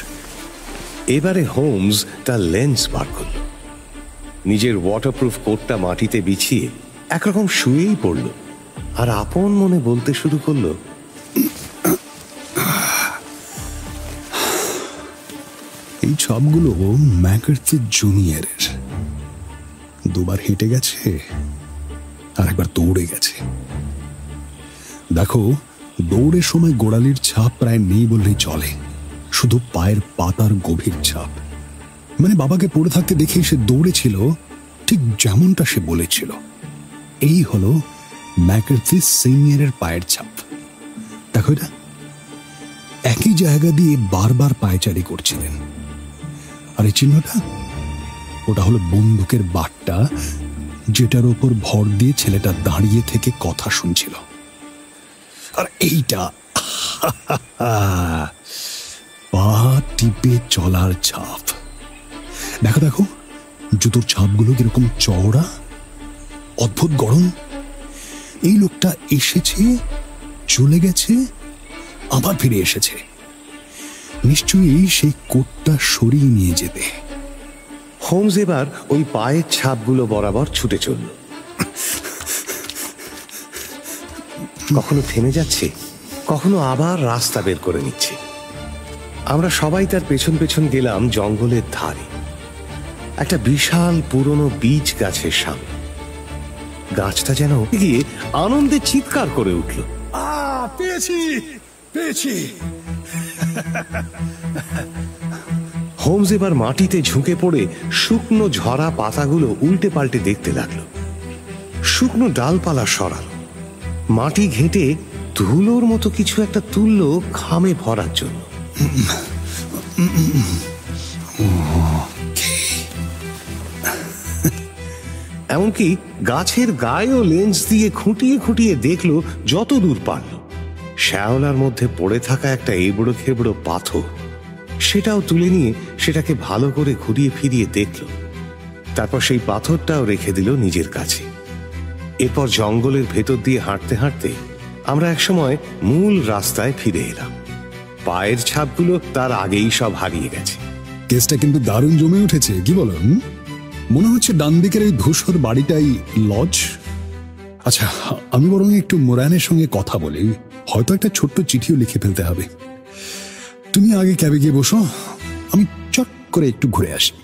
এবারে হোমস তার লেন্স বার করল, নিজের ওয়াটারপ্রুফ কোটটা মাটিতে বিছিয়ে একরকম শুয়েই পড়ল, আর আপন মনে বলতে শুরু করলো, এই ছাপগুলো ম্যাকার্থি জুনিয়রের। 2 বার হেঁটে গেছে আর একবার দৌড়ে গেছে। দেখো, দৌড়ের সময় গোড়ালির ছাপ প্রায় নেই বললেই চলে, শুধু পায়ের পাতার গভীর ছাপ। মানে বাবাকে পড়ে থাকতে দেখে সে দৌড়েছিল ঠিক যেমনটা সে বলেছিল। এই হলো ম্যাকার্থি সিনিয়রের পায়ের ছাপ। দেখো, এটা একই জায়গা দিয়ে বারবার পায়চারি করছিলেন। আর এই চিহ্নটা, ওটা হলো বন্দুকের বাটটা, যেটার ওপর ভর দিয়ে ছেলেটা দাঁড়িয়ে থেকে কথা শুনছিল। আর এইটা পা টিপে চলার ছাপ। দেখো দেখো, জুতোর ছাপগুলো কিরকম চওড়া, অদ্ভুত গরম। এই লোকটা এসেছে, চলে গেছে, আবার ফিরে এসেছে। নিশ্চয়ই সেই কোটটা সরিয়ে নিয়ে যেতে। হোমস এবার ওই পায়ের ছাপগুলো বরাবর ছুটে চলল। কখনো থেমে যাচ্ছে, কখনো আবার রাস্তা বের করে নিচ্ছে। আমরা সবাই তার পেছন পেছন গেলাম জঙ্গলের ধারে, একটা বিশাল পুরনো বীজ গাছের সামনে। গাছটা যেন গিয়ে আনন্দে চিৎকার করে উঠল, পেয়েছি পেয়েছি। হোমস এবার মাটিতে ঝুঁকে পড়ে শুকনো ঝরা পাতাগুলো উল্টে পাল্টে দেখতে লাগলো। শুকনো ডালপালা সরালো, মাটি ঘেঁটে ধুলোর মতো কিছু একটা তুলল খামে ভরার জন্য। এমনকি গাছের গায়েও লেন্স দিয়ে খুঁটিয়ে খুঁটিয়ে দেখলো যত দূর পারল। শ্যাওলার মধ্যে পড়ে থাকা একটা এবড়ো খেবড়ো পাথর, সেটাও তুলে নিয়ে সেটাকে ভালো করে ঘুরিয়ে ফিরিয়ে দেখল। তারপর সেই পাথরটাও রেখে দিল নিজের কাছে। এরপর জঙ্গলের ভেতর দিয়ে হাঁটতে হাঁটতে আমরা একসময় মূল রাস্তায় ফিরে এলাম। পায়ের ছাপগুলো তার আগেই সব হারিয়ে গেছে। কেসটা কিন্তু দারুণ জমে উঠেছে, কি বলো? মনে হচ্ছে ডান দিকের এই ধূসর বাড়িটাই লজ। আচ্ছা, আমি বরং একটু মোরানের সঙ্গে কথা বলি, হয়তো একটা ছোট্ট চিঠিও লিখে ফেলতে হবে। তুমি আগে ক্যাবে গিয়ে বসো, আমি চট করে একটু ঘুরে আসি।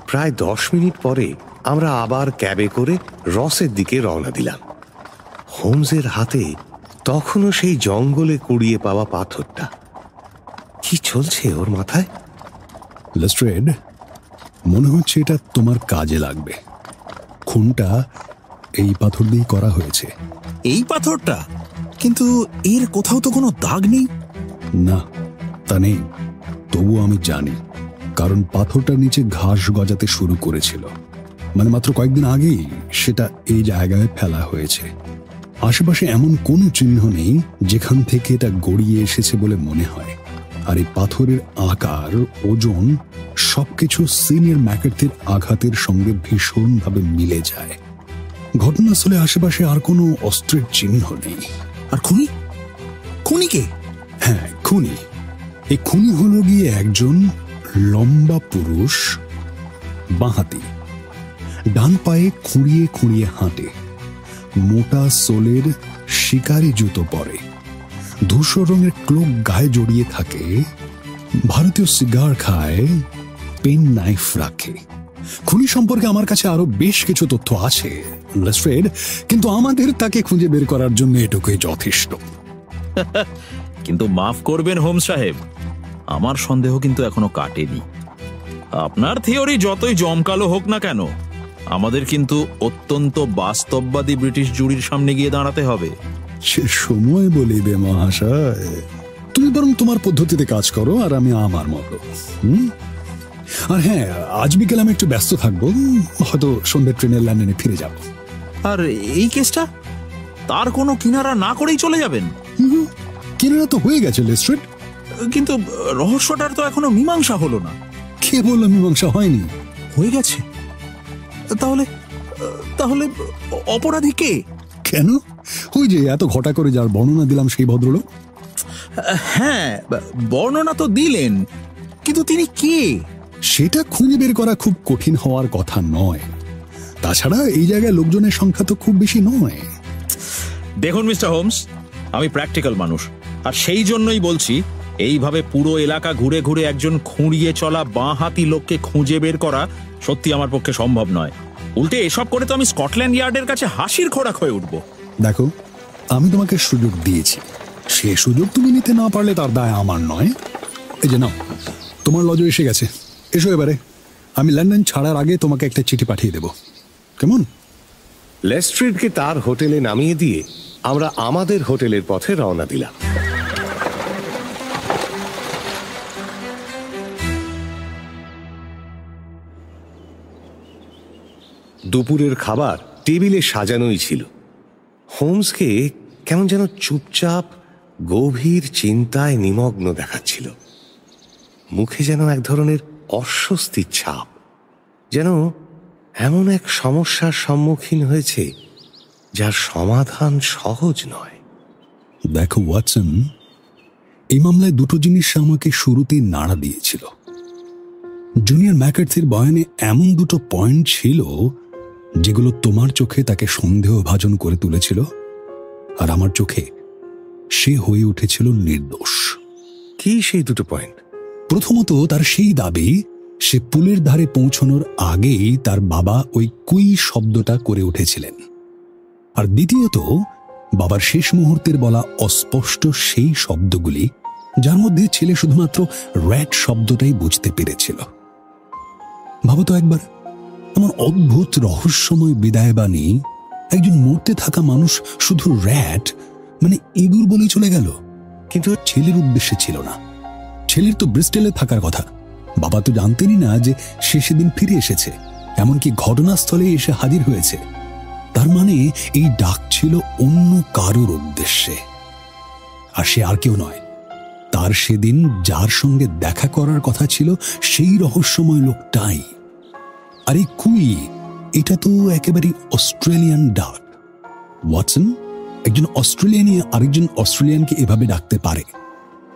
প্রায় 10 মিনিট পরে আমরা আবার ক্যাবে করে রসের দিকে রওনা দিলাম। হোমসের হাতে তখনও সেই জঙ্গলে কুড়িয়ে পাওয়া পাথরটা। কি চলছে ওর মাথায়? লেস্ট্রেড, মনে হচ্ছে এটা তোমার কাজে লাগবে। খুনটা এই পাথর দিয়ে করা হয়েছে। এই পাথরটা? কিন্তু এর কোথাও তো কোনো দাগ নেই। না, তা নেই। তবু আমি জানি, কারণ পাথরটার নিচে ঘাস গজাতে শুরু করেছিল। মানে মাত্র কয়েকদিন আগেই সেটা এই জায়গায় ফেলা হয়েছে। আশেপাশে এমন কোনো চিহ্ন নেই যেখান থেকে এটা গড়িয়ে এসেছে বলে মনে হয়। আর এই পাথরের আকার, ওজন সবকিছু সিনিয়র ম্যাকার্থির আঘাতের সঙ্গে ভীষণভাবে মিলে যায়। ঘটনাস্থলে আশেপাশে আর কোনো অস্ত্রের চিহ্ন নেই। আর খুনি? খুনিকে? হ্যাঁ, খুনি। এই খুনি হলো গিয়ে একজন লম্বা পুরুষ, বাঁহাতি, ডান পায়ে খুঁড়িয়ে খুঁড়িয়ে হাঁটে, মোটা সোলের শিকারি জুতো পরে, ধূসর রঙের ক্লোক গায়ে জড়িয়ে থাকে, ভারতীয় সিগার খায়, পেন নাইফ রাখে। খুনি সম্পর্কে আমার কাছে আরো বেশ কিছু তথ্য আছে লেস্ট্রেড, কিন্তু আমাদের তাকে খুঁজে বের করার জন্য এটুকুই যথেষ্ট। কিন্তু মাফ করবেন হোমস সাহেব, আমার সন্দেহ কিন্তু এখনো কাটেনি। আপনার থিওরি যতই জমকালো হোক না কেন, আমাদের কিন্তু অত্যন্ত বাস্তববাদী ব্রিটিশ জুরির সামনে গিয়ে দাঁড়াতে হবে। সে সময় বলিবে মহাশয়। তুমি বরং তোমার পদ্ধতিতে কাজ করো, আর আমি আমার মতো। আর হ্যাঁ, আজ বিকেলে আমি একটু ব্যস্ত থাকবো, হয়তো সন্ধ্যের ট্রেনের লন্ডনে ফিরে যাব। আর এই কেসটা তার কোনো কিনারা না করেই চলে যাবেন? কিনারা তো হয়ে গেছে লেস্ট্রেড। কিন্তু রহস্যটার তো এখনো মীমাংসা হলো না। কে বললো মীমাংসা হয়নি? হয়ে গেছে। তাহলে তাহলে অপরাধী কে? কেন? ওই যে এত ঘটা করে যার বর্ণনা দিলাম সেই ভদ্রলোক। হ্যাঁ, বর্ণনা তো দিলেন, কিন্তু তিনি কে সেটা খুঁজে বের করা খুব কঠিন হওয়ার কথা নয়। তাছাড়া এই জায়গায় লোকজনের সংখ্যা তো খুব বেশি নয়। দেখুন মিস্টার হোমস, আমি প্র্যাকটিক্যাল মানুষ, আর সেই জন্যই বলছি, এইভাবে পুরো এলাকা ঘুরে ঘুরে একজন খুঁড়িয়ে চলা বাঁহাতি লোককে খুঁজে বের করা সত্যি আমার পক্ষে সম্ভব নয়। উল্টে এসব করে তো আমি স্কটল্যান্ড ইয়ার্ডের কাছে হাসির খোরাক হয়ে উঠবো। দেখো, আমি তোমাকে সুযোগ দিয়েছি, সে সুযোগ তুমি নিতে না পারলে তার দায় আমার নয়। এই যে নাও, তোমার লজ এসে গেছে। এসো এবারে, আমি লন্ডন ছাড়ার আগে তোমাকে একটা চিঠি পাঠিয়ে দেব, কেমন? লেস্ট্রিডকে তার হোটেলে নামিয়ে দিয়ে আমরা আমাদের হোটেলের পথে রওনা দিলাম। দুপুরের খাবার টেবিলে সাজানোই ছিল। হোমসকে কেমন যেন চুপচাপ গভীর চিন্তায় নিমগ্ন দেখাচ্ছিল। মুখে যেন এক ধরনের অস্বস্তির ছাপ, যেন এমন এক সমস্যার সম্মুখীন হয়েছে যার সমাধান সহজ নয়। দেখো ওয়াটসন, এই মামলায় দুটো জিনিস আমাকে শুরুতেই নাড়া দিয়েছিল। জুনিয়র ম্যাকার্থির বয়ানে এমন দুটো পয়েন্ট ছিল যেগুলো তোমার চোখে তাকে সন্দেহভাজন করে তুলেছিল, আর আমার চোখে সে হয়ে উঠেছিল নির্দোষ। কি সেই দুটো পয়েন্ট? প্রথমত, তার সেই দাবি সে পুলের ধারে পৌঁছানোর আগেই তার বাবা ওই কুই শব্দটা করে উঠেছিলেন। আর দ্বিতীয়ত, বাবার শেষ মুহূর্তের বলা অস্পষ্ট সেই শব্দগুলি, যার মধ্যে ছেলে শুধুমাত্র র্যাট শব্দটাই বুঝতে পেরেছিল। ভাবতো একবার, এমন অদ্ভুত রহস্যময় বিদায়বাণী একজন মরতে থাকা মানুষ শুধু র্যাট মানে ইঁদুর বলেই চলে গেল। কিন্তু ছেলের উদ্দেশ্যে ছিল না। ছেলের তো ব্রিস্টেলে থাকার কথা। বাবা তো জানতেনই না যে সে সেদিন ফিরে এসেছে, এমনকি ঘটনাস্থলে এসে হাজির হয়েছে। তার মানে এই ডাক ছিল অন্য কারোর উদ্দেশ্যে, আর সে আর কেউ নয়, তার সেদিন যার সঙ্গে দেখা করার কথা ছিল সেই রহস্যময় লোকটাই। আর এই কুই, এটা তো একেবারে অস্ট্রেলিয়ান ডাক। ওয়াটসন, একজন অস্ট্রেলিয়ানি আরেকজন অস্ট্রেলিয়ানকে এভাবে ডাকতে পারে,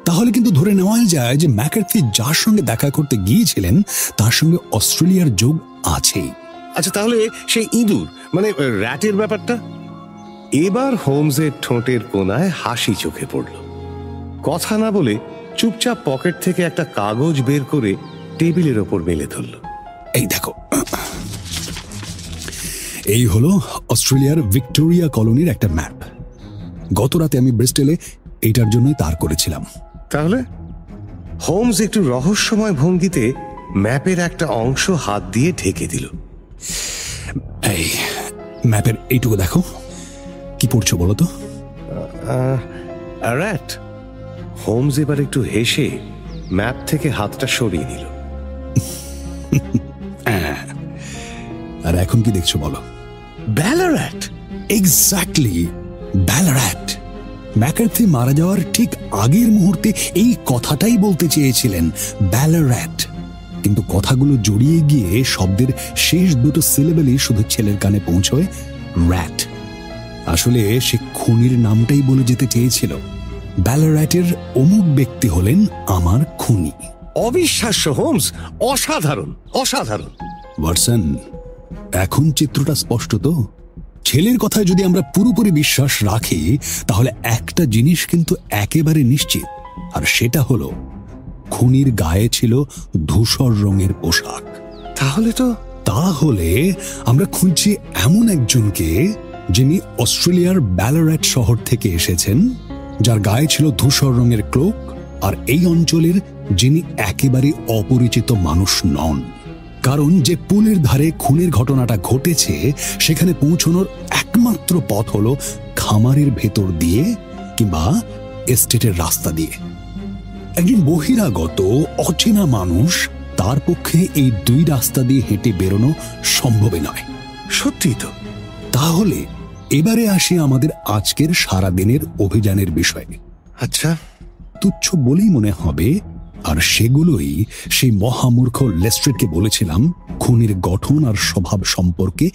তাহলে কিন্তু ধরে নেওয়াই যায় যে ম্যাকার্থি যার সঙ্গে দেখা করতে গিয়েছিলেন তার সঙ্গে অস্ট্রেলিয়ার যোগ আছেই। আচ্ছা, তাহলে সেই ইঁদুর মানে র্যাটের ব্যাপারটা? এবার হোমসের ঠোঁটের কোণায় হাসি চোখে পড়ল। কথা না বলে চুপচাপ পকেট থেকে একটা কাগজ বের করে টেবিলের ওপর মেলে ধরল। এই দেখো, এই হলো অস্ট্রেলিয়ার ভিক্টোরিয়া কলোনির একটা ম্যাপ। গত রাতে আমি ব্রিস্টেলে এইটার জন্যই তার করেছিলাম। তাহলে হোমস একটু রহস্যময় ভঙ্গিতে ম্যাপের একটা অংশ হাত দিয়ে ঢেকে দিল। এই ম্যাপের এইটুকু দেখো, কি পড়ছো বলো তো? র্যাট। হোমস এবার একটু হেসে ম্যাপ থেকে হাতটা সরিয়ে নিল। আর এখন কি দেখছো বলো? ব্যালারাট। এক্স্যাক্টলি, ব্যালারাট। ম্যাকার্থি মারা যাওয়ার ঠিক আগের মুহূর্তে এই কথাটাই বলতে চেয়েছিলেন, ব্যালারাট। কিন্তু কথাগুলো জড়িয়ে গিয়ে শব্দের শেষ দুটো সিলেবেলই শুধু ছেলের কানে পৌঁছয় র্যাট। আসলে সে খুনির নামটাই বলে যেতে চেয়েছিল, ব্যালারাটের অমুক ব্যক্তি হলেন আমার খুনি। অবিশ্বাস্য হোমস, অসাধারণ, অসাধারণ। ওয়াটসন, এখন চিত্রটা স্পষ্ট তো? ছেলের কথায় যদি আমরা পুরোপুরি বিশ্বাস রাখি, তাহলে একটা জিনিস কিন্তু একেবারে নিশ্চিত, আর সেটা হলো খুনির গায়ে ছিল ধূসর রঙের পোশাক। তাহলে আমরা খুঁজছি এমন একজনকে যিনি অস্ট্রেলিয়ার ব্যালারাট শহর থেকে এসেছেন, যার গায়ে ছিল ধূসর রঙের ক্লোক, আর এই অঞ্চলের যিনি একেবারে অপরিচিত মানুষ নন। কারণ যে পুলের ধারে খুনের ঘটনাটা ঘটেছে, সেখানে পৌঁছানোর একমাত্র পথ হলো খামারের ভেতর দিয়ে কিংবা এস্টেটের রাস্তা দিয়ে। একজন বহিরাগত অচেনা মানুষ, তার পক্ষে এই দুই রাস্তা দিয়ে হেঁটে বেরোনো সম্ভবই নয়। সত্যি তো। তাহলে এবারে আসি আমাদের আজকের সারাদিনের অভিযানের বিষয়ে। আচ্ছা, তুচ্ছ বলেই মনে হবে, আর সেগুলোই সেই মহামূর্খ লেস্ট্রেডকে বলেছিলাম খুনির গঠন আর স্বভাব সম্পর্কে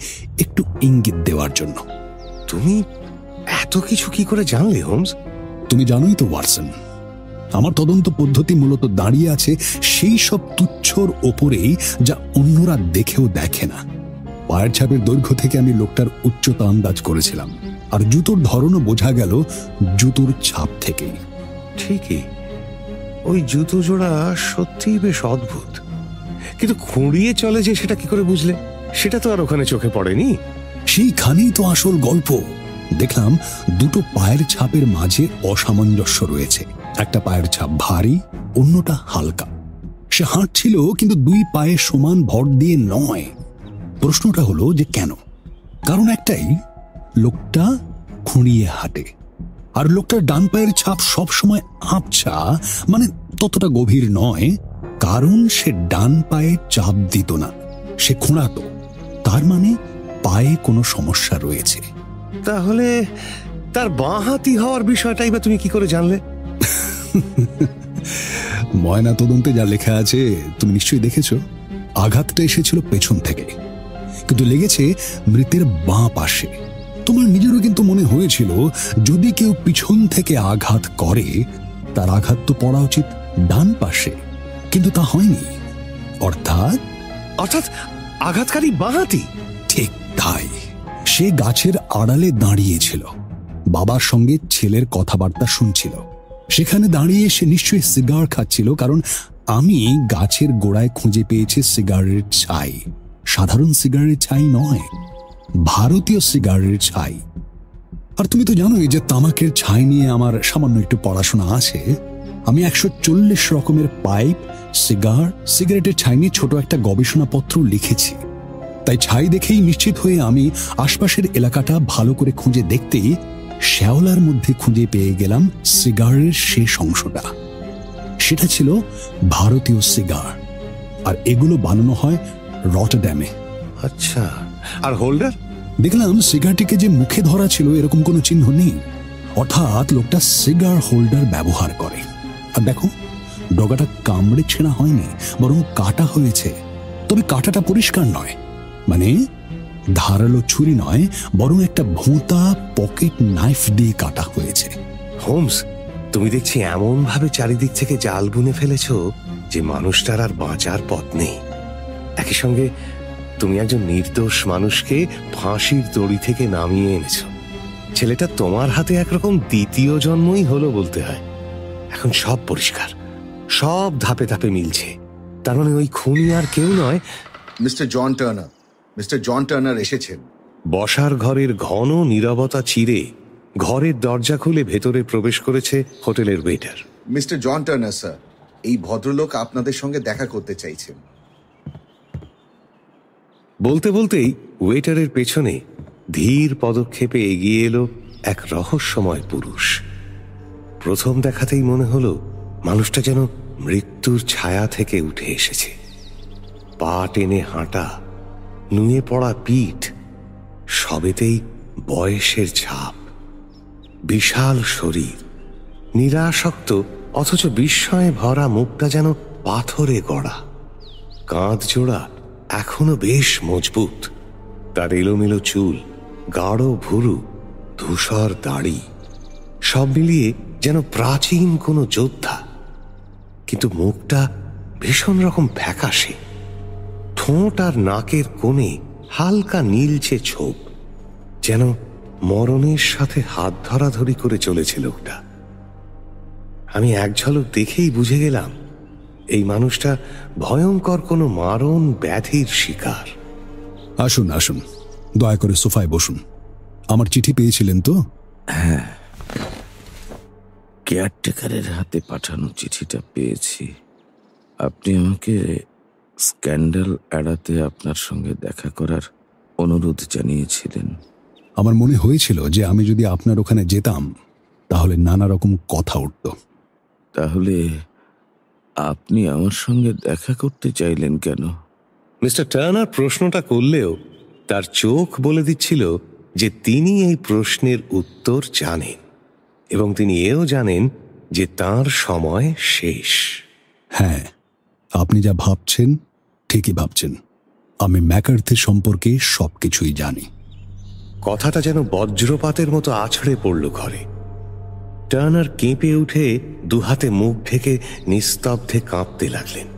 একটু ইঙ্গিত দেওয়ার জন্য। তুমি এত কিছু কি করে জানলে হোমস? তুমি জানোই তো ওয়াটসন, আমার তদন্ত পদ্ধতি মূলত দাঁড়িয়ে আছে সেই সব তুচ্ছর ওপরেই যা অন্যরা দেখেও দেখে না। পায়ের ছাপের দৈর্ঘ্য থেকে আমি লোকটার উচ্চতা আন্দাজ করেছিলাম, আর জুতোর ধরনও বোঝা গেল জুতোর ছাপ থেকেই। ঠিকই, ওই জুতো জোড়া সত্যিই বেশ অদ্ভুত, কিন্তু খুঁড়িয়ে চলে যে সেটা কি করে বুঝলে? সেটা তো আর ওখানে চোখে পড়েনি। সেইখানেই তো আসল গল্প। দেখলাম দুটো পায়ের ছাপের মাঝে অসামঞ্জস্য রয়েছে। একটা পায়ের ছাপ ভারী, অন্যটা হালকা। সে হাঁটছিল কিন্তু দুই পায়ে সমান ভর দিয়ে নয়। প্রশ্নটা হলো যে কেন? কারণ একটাই, লোকটা খুঁড়িয়ে হাঁটে, আর লোকটার ডান পায়ের ছাপ সবসময় আবছা, মানে ততটা গভীর নয়, কারণ সে ডান পায়ে চাপ দিত না, সে খোঁড়াতো। তার মানে পায়ে কোনো সমস্যা রয়েছে। তাহলে তার বাঁ হাতি হওয়ার বিষয়টাই বা তুমি কি করে জানলে? ময়না তদন্তে যা লেখা আছে তুমি নিশ্চয়ই দেখেছ। আঘাতটা এসেছিল পেছন থেকে, কিন্তু লেগেছে মৃতের বাঁ পাশে। তোমার নিজেরও কিন্তু মনে হয়েছিল যদি কেউ পিছন থেকে আঘাত করে তার আঘাত তো পড়া উচিত ডান পাশে, কিন্তু তা হয়নি। অর্থাৎ আঘাতকারী বাঁ হাতি? ঠিক তাই। সে গাছের আড়ালে দাঁড়িয়েছিল, বাবার সঙ্গে ছেলের কথাবার্তা শুনছিল। সেখানে দাঁড়িয়ে সে নিশ্চয়ই সিগার খাচ্ছিল, কারণ আমি গাছের গোড়ায় খুঁজে পেয়েছি সিগারের ছাই। সাধারণ সিগারের ছাই নয়, ভারতীয় সিগারের ছাই। আর তুমি তো জানোই যে তামাকের ছাই নিয়ে আমার সামান্য একটু পড়াশোনা আছে। আমি 140 রকমের পাইপ, সিগারেটের ছাই নিয়ে ছোট একটা গবেষণাপত্র লিখেছি। তাই ছাই দেখেই নিশ্চিত হয়ে আমি আশপাশের এলাকাটা ভালো করে খুঁজে দেখতেই শ্যাওলার মধ্যে খুঁজে পেয়ে গেলাম সিগারের শেষ অংশটা। সেটা ছিল ভারতীয় সিগার, আর এগুলো বানানো হয় রটারড্যামে। আচ্ছা, আর হোল্ডার? দেখলাম সিগারটিকে যে মুখে ধরা ছিল এরকম কোনো চিহ্ন নেই, অর্থাৎ লোকটা সিগার হোল্ডার ব্যবহার করে। আর দেখো, ডগাটা কামড়ে ছেঁড়া হয়নি, বরং কাটা হয়েছে। তবে কাটাটা পরিষ্কার নয়, মানে ধারালো ছুরি নয়, বরং একটা ভোঁতা পকেট নাইফ দিয়ে কাটা হয়েছে। হোমস, তুমি দেখছি এমন ভাবে চারিদিক থেকে জাল বুনে ফেলেছ যে মানুষটার আর বাঁচার পথ নেই। একই সঙ্গে তুমি একজন নির্দোষ মানুষকে ফাঁসির দড়ি থেকে নামিয়ে এনেছ। ছেলেটা তোমার হাতে একরকম দ্বিতীয় জন্মই হলো বলতে হয়। এখন সব পরিষ্কার, সব ধাপে ধাপে মিলছে। তার মানে ওই খুনি আর কেউ নয়। মিস্টার জন টার্নার এসেছেন। বসার ঘরের ঘন নীরবতা চিরে ঘরের দরজা খুলে ভেতরে প্রবেশ করেছে হোটেলের waiter. Mister John Turner sir, এই ভদ্রলোক আপনাদের সঙ্গে দেখা করতে চাইছেন। বলতে বলতেই ওয়েটারের পেছনে ধীর পদক্ষেপে এগিয়ে এলো এক রহস্যময় পুরুষ। প্রথম দেখাতেই মনে হলো মানুষটা যেন মৃত্যুর ছায়া থেকে উঠে এসেছে। পা টেনে হাঁটা, নুয়ে পড়া পিঠ, সবেতেই বয়সের ছাপ। বিশাল শরীর, নিরাসক্ত অথচ বিস্ময়ে ভরা মুখটা যেন পাথরে গড়া। কাঁধ জোড়া এখনো বেশ মজবুত। তার এলোমেলো চুল, গাঢ় ভুরু, ধূসর দাড়ি, সব মিলিয়ে যেন প্রাচীন কোনো যোদ্ধা। কিন্তু মুখটা ভীষণ রকম ফ্যাকাশে। ঠোঁট আর নাকের কোণে হালকা নীলচে ছোপ, যেন মরণের সাথে হাত ধরাধরি করে চলেছে লোকটা। আমি এক ঝলক দেখেই বুঝে গেলাম এই মানুষটা ভয়ঙ্কর কোনো মারণ ব্যাধির শিকার। আসুন আসুন, দয়া করে সোফায় বসুন। আমার চিঠি পেয়েছিলেন তো? হ্যাঁ, কেয়ারটেকারের হাতে পাঠানো চিঠিটা পেয়েছি। আপনি আমাকে স্ক্যান্ডাল এড়াতে আপনার সঙ্গে দেখা করার অনুরোধ জানিয়েছিলেন। আমার মনে হয়েছিল যে আমি যদি আপনার ওখানে যেতাম তাহলে নানা রকম কথা উঠত। তাহলে আপনি আমার সঙ্গে দেখা করতে চাইলেন কেন? মিস্টার টার্নার প্রশ্নটা করলেও তার চোখ বলে দিচ্ছিল যে তিনি এই প্রশ্নের উত্তর জানেন, এবং তিনি এও জানেন যে তার সময় শেষ। হ্যাঁ, আপনি যা ভাবছেন ঠিকই ভাবছেন। আমি ম্যাকার্থি সম্পর্কে সবকিছুই জানি। কথাটা যেন বজ্রপাতের মতো আছড়ে পড়ল ঘরে। টার্নার কেঁপে উঠে দুহাতে মুখ ঢেকে নিস্তব্ধে কাঁপতে লাগলেন।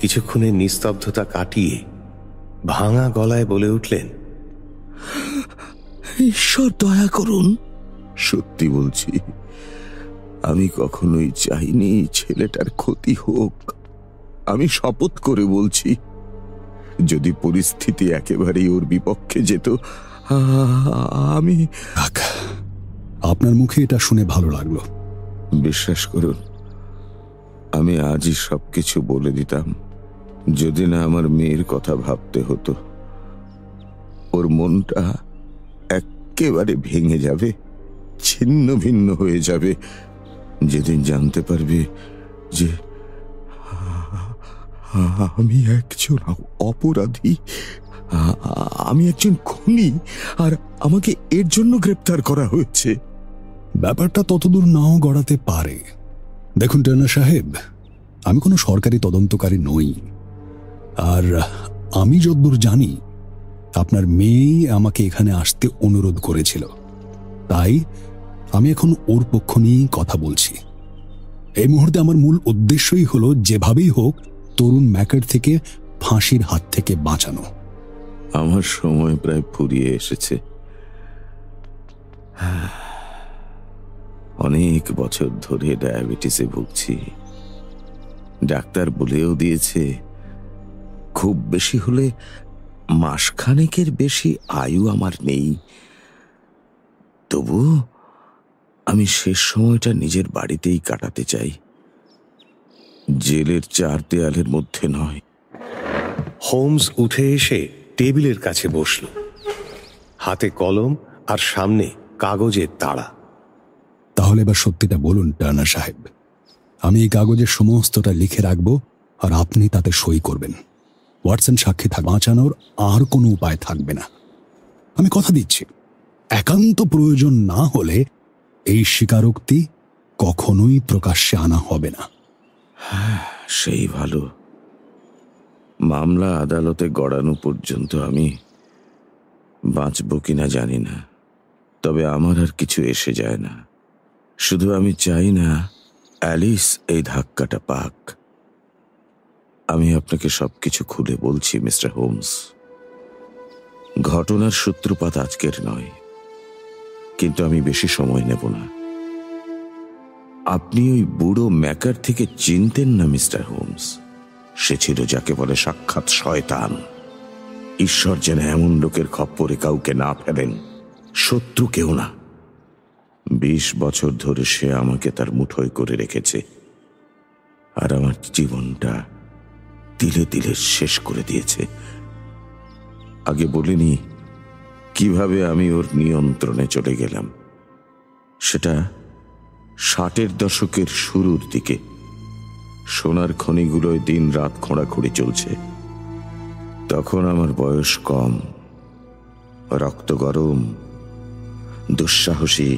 কিছুক্ষণের নিস্তব্ধতা কাটিয়ে ভাঙা গলায় বলে উঠলেন, ঈশ্বর দয়া করুন। সত্যি বলছি, আমি কখনোই চাইনি ছেলেটার ক্ষতি হোক। আমি শপথ করে বলছি, যদি পরিস্থিতি একেবারেই ওর বিপক্ষে যেত, আমি... আপনার মুখে এটা শুনে ভালো লাগলো। বিশ্বাস করুন, আমি আজই সবকিছু বলে দিতাম, যদি না আমার মেয়ের কথা ভাবতে হতো। ওর মনটা একেবারে ভেঙে যাবে, ছিন্ন ভিন্ন হয়ে যাবে যেদিন জানতে পারবে যে আমি একজন অপরাধী, আমি একজন খুনি, আর আমাকে এর জন্য গ্রেপ্তার করা হয়েছে। ব্যাপারটা ততদূর নাও গড়াতে পারে। দেখুন টার্নার সাহেব, আমি কোনো সরকারি তদন্তকারী নই, আর আমি যতদূর জানি আপনার মেয়ে আমাকে এখানে আসতে অনুরোধ করেছিল, তাই আমি এখন ওর পক্ষ নিয়েই কথা বলছি। এই মুহূর্তে আমার মূল উদ্দেশ্যই হলো যেভাবেই হোক তরুণ ম্যাকার্থিকে ফাঁসির হাত থেকে বাঁচানো। আমার সময় প্রায় ফুরিয়ে এসেছে। অনেক বছর ধরে ডায়াবেটিসে ভুগছি। ডাক্তার বলেও দিয়েছে খুব বেশি হলে মাসখানেকের বেশি আয়ু আমার নেই। তবু আমি শেষ সময়টা নিজের বাড়িতেই কাটাতে চাই, জেলের চার দেয়ালের মধ্যে নয়। হোমস উঠে এসে টেবিলের কাছে বসল, হাতে কলম আর সামনে কাগজের তাড়া। তাহলে এবার সত্যিটা বলুন টার্নার সাহেব, আমি এই কাগজের সমস্তটা লিখে রাখবো আর আপনি তাতে সই করবেন। ওয়াটসন সাক্ষী বাঁচানোর আর কোনো উপায় থাকবে না। আমি কথা দিচ্ছি, একান্ত প্রয়োজন না হলে এই স্বীকারোক্তি কখনোই প্রকাশ্যে আনা হবে না। সেই ভালো। মামলা আদালতে গড়ানো পর্যন্ত আমি বাঁচব কিনা জানি না, তবে আমার আর কিছু এসে যায় না। শুধু আমি চাই না অ্যালিস এই ধাক্কাটা পাক। আমি আপনাকে সবকিছু খুলে বলছি মিস্টার হোমস। ঘটনার সূত্রপাত আজকের নয়, কিন্তু আমি বেশি সময় নেব না। আপনি ওই বুড়ো ম্যাকার্থিকে চিনতেন না মিস্টার হোমস? সে ছিল যাকে বলে সাক্ষাৎ শয়তান। ঈশ্বর যেন এমন লোকের খপ্পরে কাউকে না ফেলেন, শত্রু কেউ না। 20 বছর ধরে সে আমাকে তার মুঠোয় করে রেখেছে, আর আমার জীবনটা তিলে তিলে শেষ করে দিয়েছে। আগে বলিনি কিভাবে আমি ওর নিয়ন্ত্রণে চলে গেলাম। সেটা 60-এর দশকের শুরুর দিকে। সোনার খনিগুলোয় দিন রাত খোঁড়াখুঁড়ি চলছে। তখন আমার বয়স কম, রক্ত গরম, দুঃসাহসী,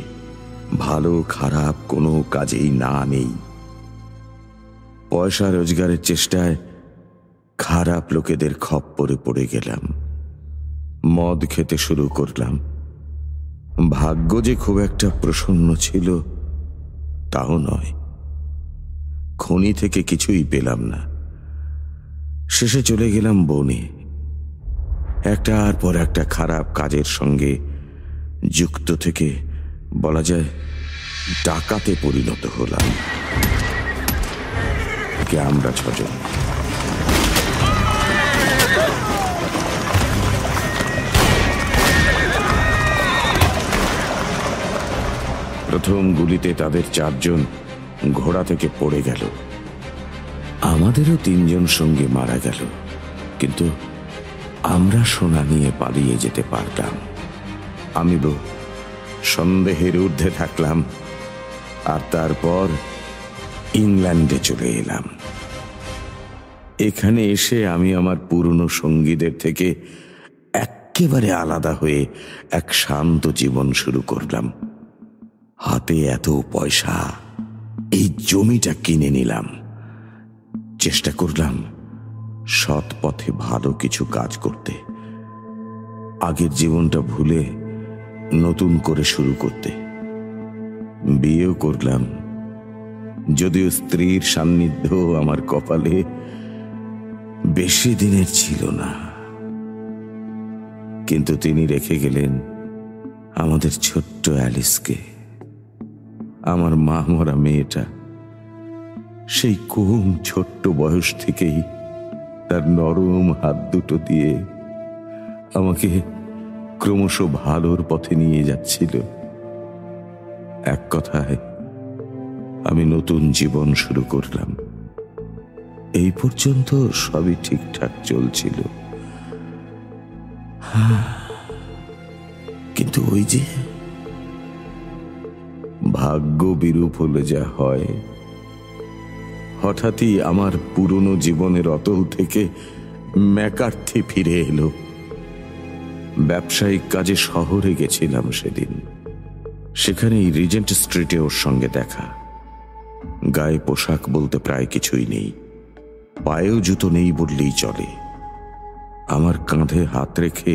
ভালো খারাপ কোনো কাজেই না নেই। পয়সা রোজগারের চেষ্টায় খারাপ লোকেদের খপ্পরে পড়ে গেলাম। মদ খেতে শুরু করলাম। ভাগ্য যে খুব একটা প্রসন্ন ছিল তাও নয়। খনি থেকে কিছুই পেলাম না। শেষে চলে গেলাম বনে। একটার পর একটা খারাপ কাজের সঙ্গে যুক্ত থেকে বলা যায় ডাকাতে পরিণত হলাম। আমরা 6 জন। প্রথম গুলিতে তাদের 4 জন ঘোড়া থেকে পড়ে গেল। আমাদেরও 3 জন সঙ্গে মারা গেল, কিন্তু আমরা সোনা নিয়ে পালিয়ে যেতে পারতাম। আমি তো সন্দেহের ঊর্ধ্বে থাকলাম, আর তারপর ইংল্যান্ডে চলে এলাম। এখানে এসে আমি আমার পুরনো সঙ্গীদের থেকে একেবারে আলাদা হয়ে এক শান্ত জীবন শুরু করলাম। হাতে এত পয়সা, এই জমিটা কিনে নিলাম। চেষ্টা করলাম সৎ পথে ভালো কিছু কাজ করতে, আগের জীবনটা ভুলে নতুন করে শুরু করতে। বিয়েও করলাম, যদিও স্ত্রীর সান্নিধ্য আমার কপালে বেশি দিনের ছিল না। কিন্তু তিনি রেখে গেলেন আমাদের ছোট্ট অ্যালিসকে, আমার মা মরা মেয়েটা। সেই কম ছোট্ট বয়স থেকেই তার নরম হাত দুটো দিয়ে আমাকে ক্রমশ ভালোর পথে নিয়ে যাচ্ছিল। এক কথায় আমি নতুন জীবন শুরু করলাম। এই পর্যন্ত সবই ঠিকঠাক চলছিল, কিন্তু ওই যে ভাগ্য বিরূপ হলে যা হয়, হঠাৎই আমার পুরনো জীবনের অতল থেকে ম্যাকার্থি ফিরে এলো। ব্যবসায়িক কাজে শহরে গেছিলাম সেদিন। সেখানেই রিজেন্ট স্ট্রিটে ওর সঙ্গে দেখা। গায়ে পোশাক বলতে প্রায় কিছুই নেই, পায়েও জুতো নেই বললেই চলে। আমার কাঁধে হাত রেখে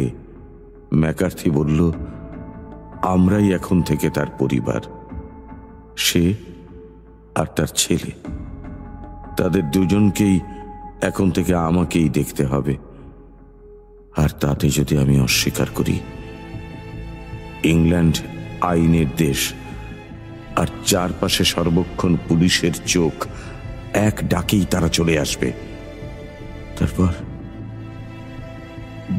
ম্যাকার্থি বলল, আমরাই এখন থেকে তার পরিবার। সে আর তার ছেলে, তাদের দুজনকেই এখন থেকে আমাকেই দেখতে হবে। আর তাতে যদি আমি অস্বীকার করি, ইংল্যান্ড আইনের দেশ, আর চারপাশে সর্বক্ষণ পুলিশের চোখ, এক ডাকেই তারা চলে আসবে। তারপর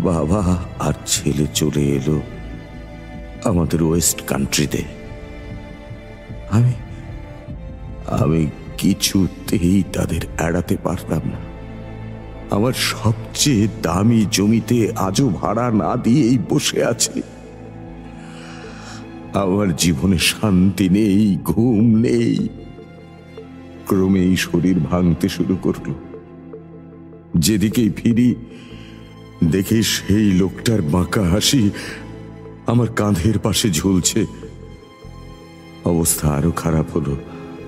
বাবা আর ছেলে চলে এলো আমাদের ওয়েস্ট কান্ট্রিতে। আমি কিছুতেই তাদের এড়াতে পারলাম না। আমার সবচেয়ে দামি জমিতে আজও ভাড়া না দিয়েই বসে আছে। আমার জীবনে শান্তি নেই, ঘুম নেই। ক্রমেই শরীর ভাঙতে শুরু করলো। যেদিকেই ফিরি দেখি সেই লোকটার বাঁকা হাসি আমার কাঁধের পাশে ঝুলছে। অবস্থা আরো খারাপ হলো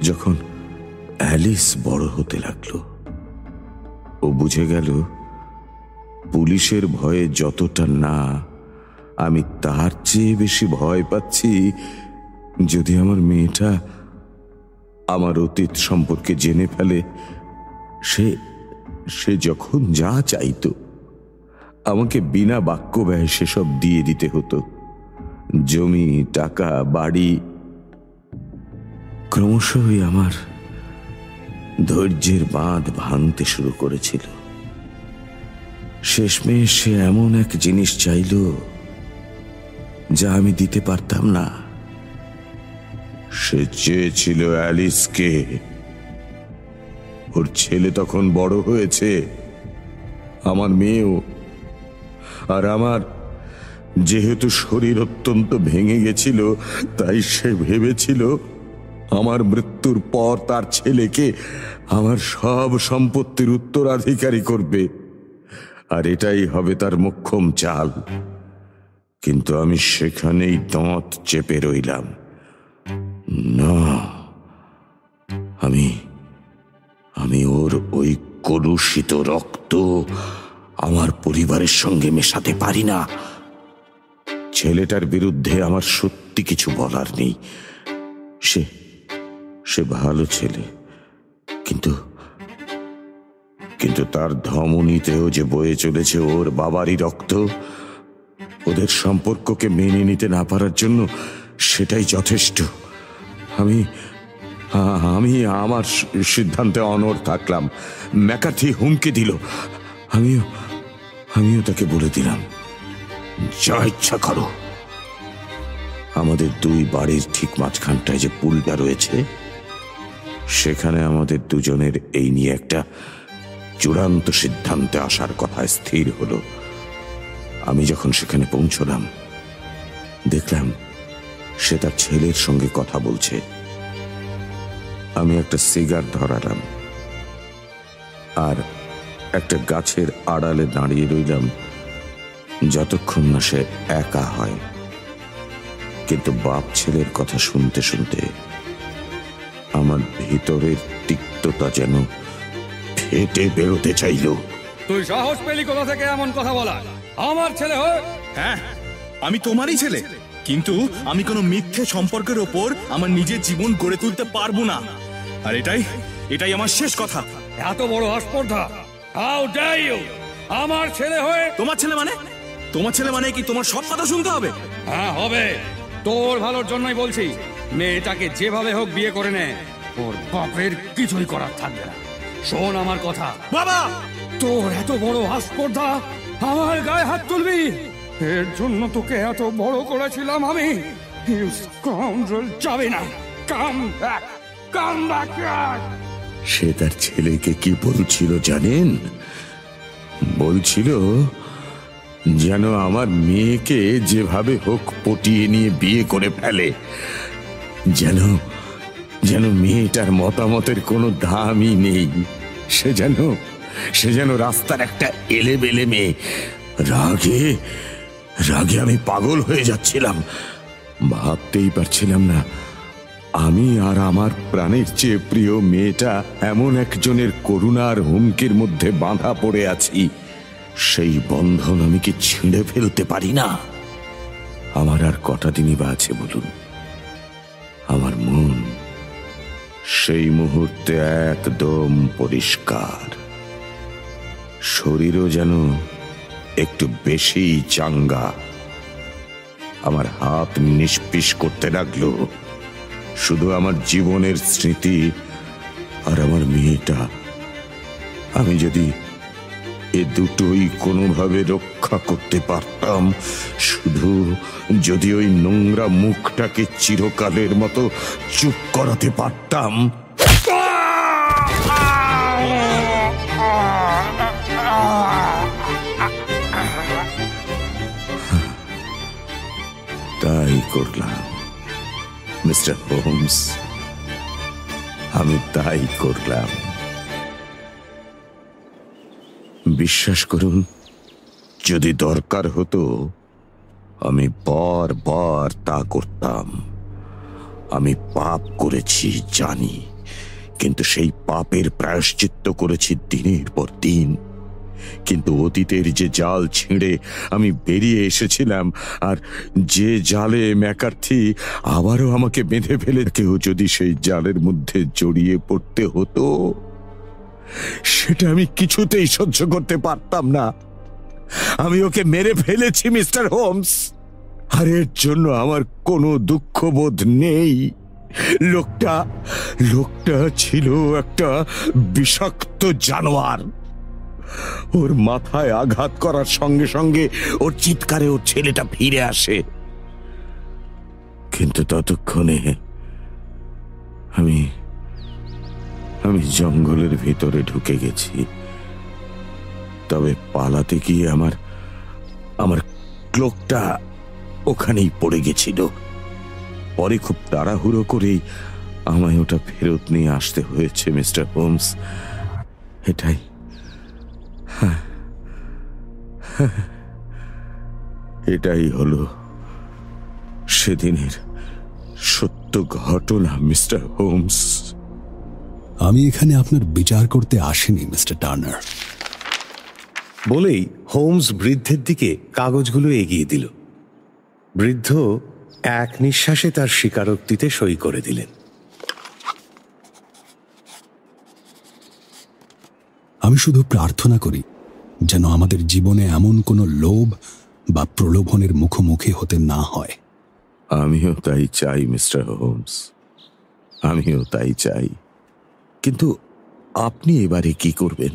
যখন অ্যালিস বড় হতে লাগলো। ও বুঝে গেল পুলিশের ভয়ে যতটা না, আমি তার চেয়ে বেশি ভয় পাচ্ছি যদি আমার মেয়েটা আমার অতীত সম্পর্কে জেনে ফেলে। সে যখন যা চাইতো আমাকে বিনা বাক্য ব্যয় সেসব দিয়ে দিতে হতো। জমি, টাকা, বাড়ি। ক্রমশই আমার ধৈর্যের বাঁধ ভাঙতে শুরু করেছিল। শেষমেশ সে এমন এক জিনিস চাইল যা আমি দিতে পারতাম না। সে চেয়েছিল অ্যালিসকে। ওর ছেলে তখন বড় হয়েছে, আমার মেয়েও। আর আমার যেহেতু শরীর অত্যন্ত ভেঙে গেছিল, তাই সে ভেবেছিল আমার মৃত্যুর পর তার ছেলেকে আমার সব সম্পত্তির উত্তরাধিকারী করবে, আর এটাই হবে তার মোক্ষম চাল। কিন্তু আমি সেখানেই দাঁত চেপে রইলাম। না, আমি ওর ওই কলুষিত রক্ত আমার পরিবারের সঙ্গে মেশাতে পারি না। ছেলেটার বিরুদ্ধে আমার সত্যি কিছু বলার নেই। সে ভালো ছেলে, কিন্তু তার ধমনীতেও যে বয়ে চলেছে ওর বাবারই রক্ত। ওদের সম্পর্ককে মেনে নিতে না পারার জন্য সেটাই যথেষ্ট। আমি আমার সিদ্ধান্তে অনড় থাকলাম। ম্যাকার্থি হুমকি দিল, আমিও তাকে বলে দিলাম, যা ইচ্ছা করো। আমাদের দুই বাড়ির ঠিক মাঝখানটায় যে পুলটা রয়েছে, সেখানে আমাদের দুজনের এই নিয়ে একটা চূড়ান্ত সিদ্ধান্তে আসার কথা স্থির হলো। আমি যখন সেখানে পৌঁছলাম, দেখলাম সে তার ছেলের সঙ্গে কথা বলছে। আমি একটা সিগার ধরালাম আর একটা গাছের আড়ালে দাঁড়িয়ে রইলাম যতক্ষণ না সে একা হয়। কিন্তু বাপ ছেলের কথা শুনতে শুনতে আমার ভিতরের তিক্ততা যেন ফেটে বেরোতে চাইল। তুই সাহস পেলি কোথা থেকে এমন কথা বলা? আমার ছেলে হয়ে? হ্যাঁ, আমি তোমারই ছেলে, কিন্তু আমি কোনো মিথ্যে সম্পর্কের ওপর আমার নিজের জীবন গড়ে তুলতে পারবো না। আর এটাই আমার শেষ কথা। এত বড় আস্পর্ধা! How dare you! আমার ছেলে হয়ে? তোমার ছেলে মানে কি তোমার সব কথা শুনতে হবে? হ্যাঁ হবে, তোর ভালোর জন্যই বলছি। মেয়েটাকে যেভাবে হোক বিয়ে করে নে, ওর বাপের কিছুই করার থাকবে না। শোন আমার কথা। বাবা, তোর এত বড় আস্পর্ধা, আমার গায়ে হাত তুলবি? এর জন্য তোকে এত বড় করেছিলাম আমি। You scoundrel! যাবে না। Come back! Come back! সে তার ছেলেকে কি বলছিল জানেন? বলছিল যেন আমার মেয়েকে যেভাবে হোক পটিয়ে নিয়ে বিয়ে করে ফেলে, যেন মেয়েটার মতামতের কোনো দামই নেই। সে যেন রাস্তার একটা এলেবেলে মেয়ে। রাগে আমি পাগল হয়ে যাচ্ছিলাম। ভাবতেই পারছিলাম না আমি আর আমার প্রাণের চেয়ে প্রিয় মেয়েটা এমন একজনের করুণার হুমকির মধ্যে বাঁধা পড়ে আছি। সেই বন্ধন আমি কি ছিঁড়ে ফেলতে পারি না? আমার আর কটা দিনই বা আছে বলুন? আমার মন সেই মুহূর্তে একদম পরিষ্কার, শরীরও যেন একটু বেশি চাঙ্গা। আমার হাত নিষ্পিস করতে লাগলো শুধু আমার জীবনের স্মৃতি আর আমার মেয়েটা। আমি যদি এ দুটোই কোনোভাবে রক্ষা করতে পারতাম, শুধু যদি ওই নোংরা মুখটাকে চিরকালের মতো চুপ করাতে পারতাম। তাই করলাম মিস্টার হোমস, আমি তাই করলাম। বিশ্বাস করুন, যদি দরকার হতো আমি বারবার তা করতাম। আমি পাপ করেছি জানি, কিন্তু সেই পাপের প্রায়শ্চিত্ত করেছি দিনের পর দিন। কিন্তু অতীতের যে জাল ছিঁড়ে আমি বেরিয়ে এসেছিলাম, আর যে জালে ম্যাকার্থি আবারও আমাকে বেঁধে ফেলে, কেউ যদি সেই জালের মধ্যে জড়িয়ে পড়তে হতো, সেটা আমি কিছুতেই সহ্য করতে পারতাম না। আমি ওকে মেরে ফেলেছি মিস্টার হোমস, আর এর জন্য আমার কোনো দুঃখবোধ নেই। লোকটা ছিল একটা বিষাক্ত জানোয়ার। ওর মাথায় আঘাত করার সঙ্গে সঙ্গে ওর চিৎকারে ওর ছেলেটা ফিরে আসে, কিন্তু ততক্ষণে আমি জঙ্গলের ভিতরে ঢুকে গেছি। তবে পালাতে গিয়ে আমার ক্লোকটা ওখানেই পড়ে গেছিল। পরে খুব তাড়াহুড়ো করেই আমায় ওটা ফেরত নিয়ে আসতে হয়েছে মিস্টার হোমস। এটাই হলো সেদিনের সত্য ঘটনা মিস্টার হোমস। আমি এখানে আপনার বিচার করতে আসিনি মিস্টার টার্নার। বলেই হোমস বৃদ্ধের দিকে কাগজগুলো এগিয়ে দিল। বৃদ্ধ এক নিঃশ্বাসে তার স্বীকারোক্তিতে সই করে দিলেন। আমি শুধু প্রার্থনা করি যেন আমাদের জীবনে এমন কোনো লোভ বা প্রলোভনের মুখোমুখি হতে না হয়। আমিও তাই চাই মিস্টার হোমস, আমিও তাই চাই। কিন্তু আপনি এবারে কি করবেন?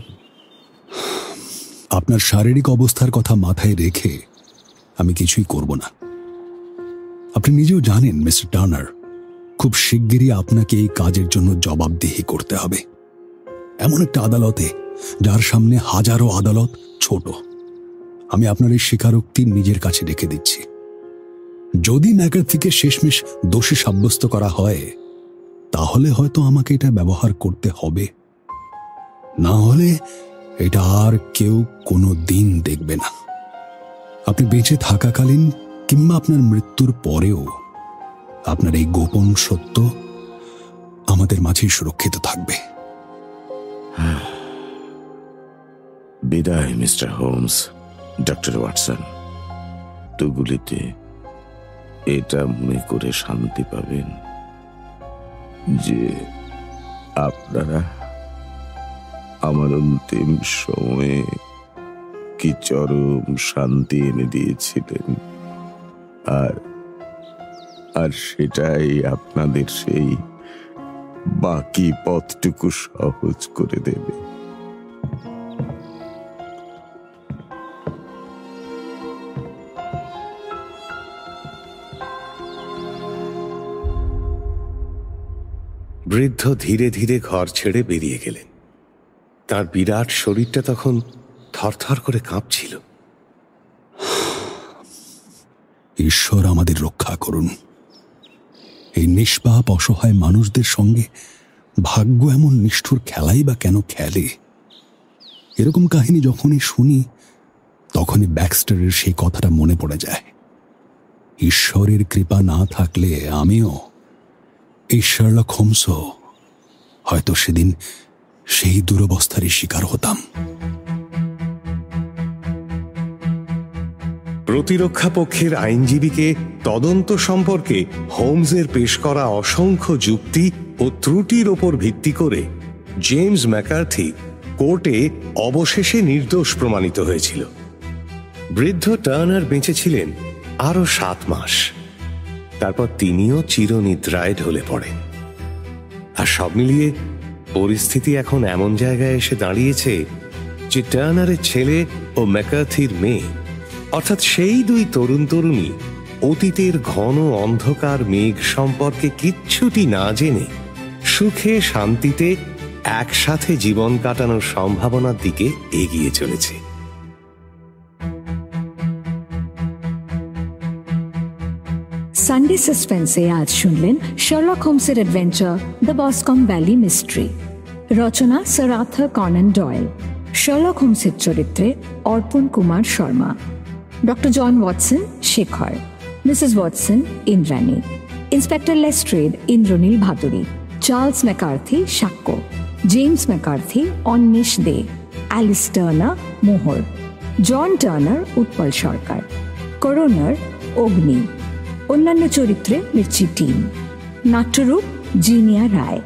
আপনার শারীরিক অবস্থার কথা মাথায় রেখে আমি কিছুই করব না। আপনি নিজেও জানেন মিস্টার টার্নার, খুব শিগগিরই আপনাকে এই কাজের জন্য জবাবদিহি করতে হবে, এমন একটা আদালতে যার সামনে হাজারো আদালত ছোট। আমি আপনার এই স্বীকারোক্তি নিজের কাছে রেখে দিচ্ছি। যদি ম্যাকার্থিকে শেষমেশ দোষী সাব্যস্ত করা হয়, তাহলে হয়তো আমাকে এটা ব্যবহার করতে হবে, না হলে এটা আর কেউ কোনো দিন দেখবে না। আপনি বেঁচে থাকাকালীন কিংবা আপনার মৃত্যুর পরেও আপনার এই গোপন সত্য আমাদের আমাদের মাঝেই সুরক্ষিত থাকবে। বিদায় মিস্টার হোমস। ডক্টর ওয়াটসন, দুগুলিতে এটা মনে করে শান্তি পাবেন যে আপনারা আমার অন্তিম সময়ে কি চরম শান্তি এনে দিয়েছিলেন, আর সেটাই আপনাদের সেই বাকি পথটুকু সহজ করে দেবে। বৃদ্ধ ধীরে ধীরে ঘর ছেড়ে বেরিয়ে গেলেন। তার বিরাট শরীরটা তখন থরথর করে কাঁপছিল। ঈশ্বর আমাদের রক্ষা করুন। এই নিষ্পাপ অসহায় মানুষদের সঙ্গে ভাগ্য এমন নিষ্ঠুর খেলাই বা কেন খেলে? এরকম কাহিনী যখনই শুনি তখনই ব্যাক্সটারের সেই কথাটা মনে পড়ে যায়। ঈশ্বরের কৃপা না থাকলে আমিও, এই শার্লক হোমসও হয়তো সেদিন সেই দুরবস্থারই শিকার হতাম। প্রতিরক্ষা পক্ষের আইনজীবীকে তদন্ত সম্পর্কে হোমসের পেশ করা অসংখ্য যুক্তি ও ত্রুটির ওপর ভিত্তি করে জেমস ম্যাকার্থি কোর্টে অবশেষে নির্দোষ প্রমাণিত হয়েছিল। বৃদ্ধ টার্নার বেঁচে ছিলেন আরো 7 মাস। তারপর তিনিও চিরনিদ্রায় ঢলে পড়েন। আর সব মিলিয়ে পরিস্থিতি এখন এমন জায়গায় এসে দাঁড়িয়েছে যে টার্নারের ছেলে ও ম্যাকার্থির মেয়ে, অর্থাৎ সেই 2 তরুণ তরুণী অতীতের ঘন অন্ধকার মেঘ সম্পর্কে কিচ্ছুটি না জেনে সুখে শান্তিতে একসাথে জীবন কাটানোর সম্ভাবনার দিকে এগিয়ে চলেছে। সানডে সাসপেন্সে আজ শুনলেন শার্লক হোমসের adventure the Boscombe Valley mystery. রচনা sir Arthur Conan Doyle. Sherlock হোমসের চরিত্রে Arpan Kumar Sharma, doctor John Watson Shekhar, Mrs Watson Indrani, inspector Lestrade Indranil Bhaduri, Charles McCarthy Sakshya, James McCarthy Anwesh Dey, Alice Turner Mohor, John Turner Utpal Sarkar, coroner Agni. অন্যান্য চরিত্রে মির্চি টিম। নাট্যরূপ জিনিয়া রায়।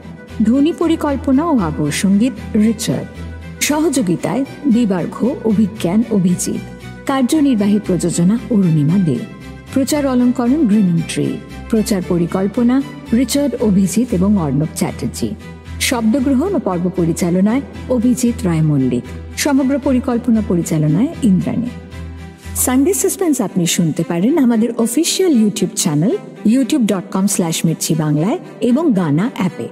ধ্বনি পরিকল্পনা ও আবহ সঙ্গীত রিচার্ড। সহযোগিতায় বিবার্ঘ, অভিজ্ঞান, অভিজিৎ। কার্যনির্বাহী প্রযোজনা অরুণিমা দে। প্রচার অলঙ্করণ গ্রিনিং ট্রি। প্রচার পরিকল্পনা রিচার্ড, অভিজিৎ এবং অর্ণব চ্যাটার্জি। শব্দগ্রহণ ও পর্ব পরিচালনায় অভিজিৎ রায় মল্লিক। সমগ্র পরিকল্পনা পরিচালনায় ইন্দ্রাণী। সানডে সাসপেন্স আপনি শুনতে পারেন আমাদের অফিসিয়াল ইউটিউব চ্যানেল youtube.com/mirchi বাংলায় এবং গানা অ্যাপে।